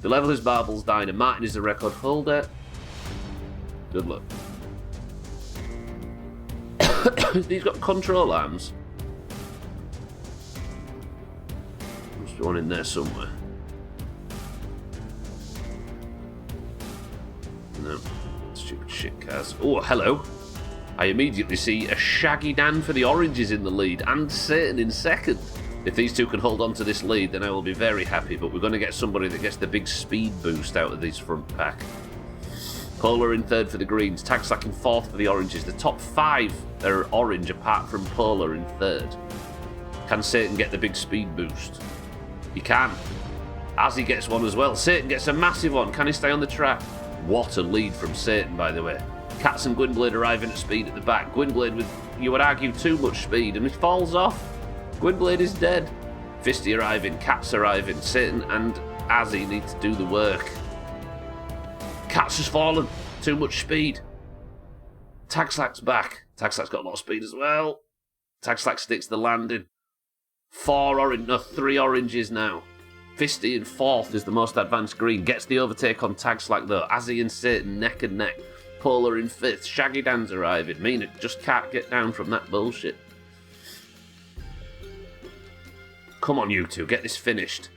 The level is Marbles Diner. Martin is the record holder. Good luck. He's got control arms. Must be one in there somewhere. No. Stupid shit cars. Oh, hello. I immediately see a Shaggy Dan for the oranges in the lead and Satan in second. If these two can hold on to this lead, then I will be very happy, but we're going to get somebody that gets the big speed boost out of this front pack. Polar in third for the greens, Tag Slack in fourth for the oranges. The top 5 are orange apart from Polar in third. Can Satan get the big speed boost? He can. Azzy gets one as well. Satan gets a massive one. Can he stay on the track? What a lead from Satan, by the way. Cats and Gwynblade arriving at speed at the back. Gwynblade with, you would argue, too much speed, and he falls off. Gwynblade is dead. Fisty arriving, Cats arriving. Satan and Azzy need to do the work. Cats has fallen. Too much speed. Tagslack's back. Tagslack's got a lot of speed as well. Tagslack sticks the landing. 3 oranges now. Fisty in 4th is the most advanced green. Gets the overtake on Tagslack though. Azzy and Satan neck and neck. Polar in 5th. Shaggy Dan's arriving. Mina just can't get down from that bullshit. Come on, you two. Get this finished.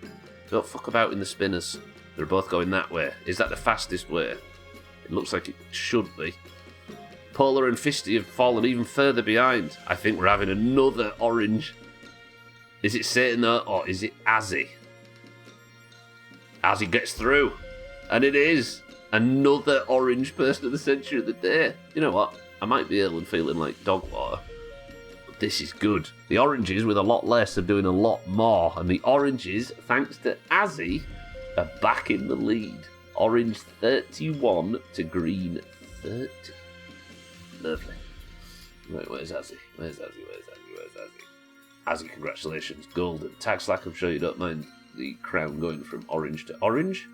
Don't fuck about in the spinners. They're both going that way. Is that the fastest way? It looks like it should be. Polar and Fisty have fallen even further behind. I think we're having another orange. Is it Satan or is it Azzy? Azzy gets through. And it is. Another orange person of the century of the day. You know what? I might be ill and feeling like dog water. But this is good. The oranges with a lot less are doing a lot more. And the oranges, thanks to Azzy, are back in the lead. Orange 31 to green 30. Lovely. Right, where's Azzy? Where's Azzy? Azzy, congratulations. Golden. Tagslack, I'm sure you don't mind the crown going from orange to orange.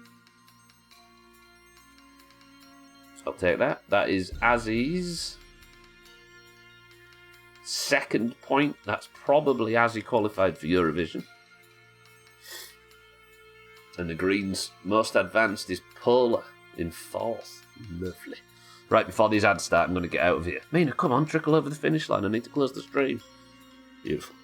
So I'll take that. That is Azzy's second point. That's probably Azzy qualified for Eurovision. And the Greens' most advanced is Polar in 4th. Lovely. Right, before these ads start, I'm going to get out of here. Mina, come on, trickle over the finish line. I need to close the stream. Beautiful.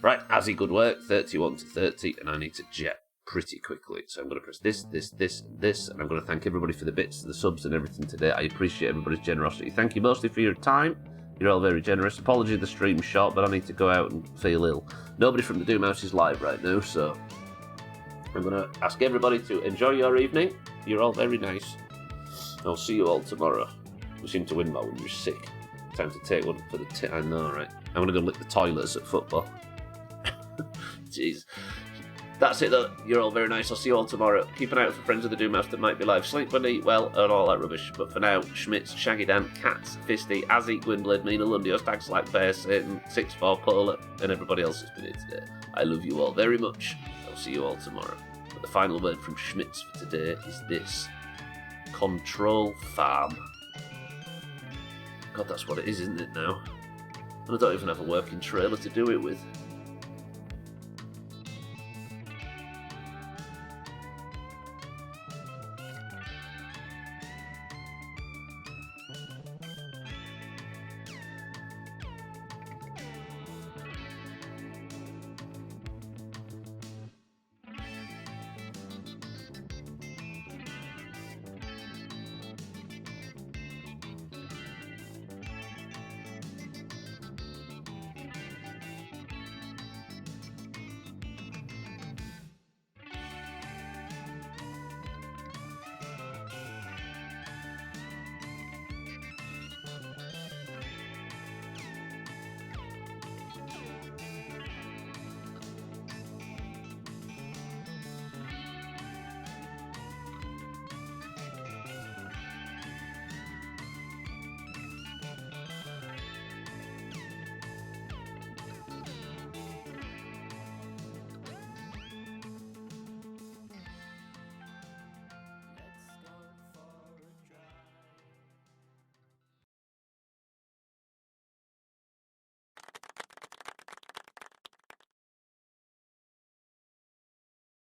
Right, Azzy, good work. 31 to 30, and I need to jet pretty quickly. So I'm going to press this, and I'm going to thank everybody for the bits, the subs, and everything today. I appreciate everybody's generosity. Thank you mostly for your time. You're all very generous. Apologies the stream's short, but I need to go out and feel ill. Nobody from the Doomhaus is live right now, so I'm going to ask everybody to enjoy your evening. You're all very nice. I'll see you all tomorrow. We seem to win more when you're sick. Time to take one for the I know, right? I'm going to go lick the toilets at football. Jeez. That's it, though. You're all very nice. I'll see you all tomorrow. Keep an eye out for friends of the Doomhaus that might be live. Sleep well, eat well, and all that rubbish. But for now, Schmitz, Shaggy Dan, Cats, Fisty, Azzy, Gwynblade, Mina, Lundios, Tagslack, Bear, Satan, 6-4, Polar, and everybody else who's been here today. I love you all very much. I'll see you all tomorrow. But the final word from Schmitz for today is this. Control Farm. God, that's what it is, isn't it now? And I don't even have a working trailer to do it with.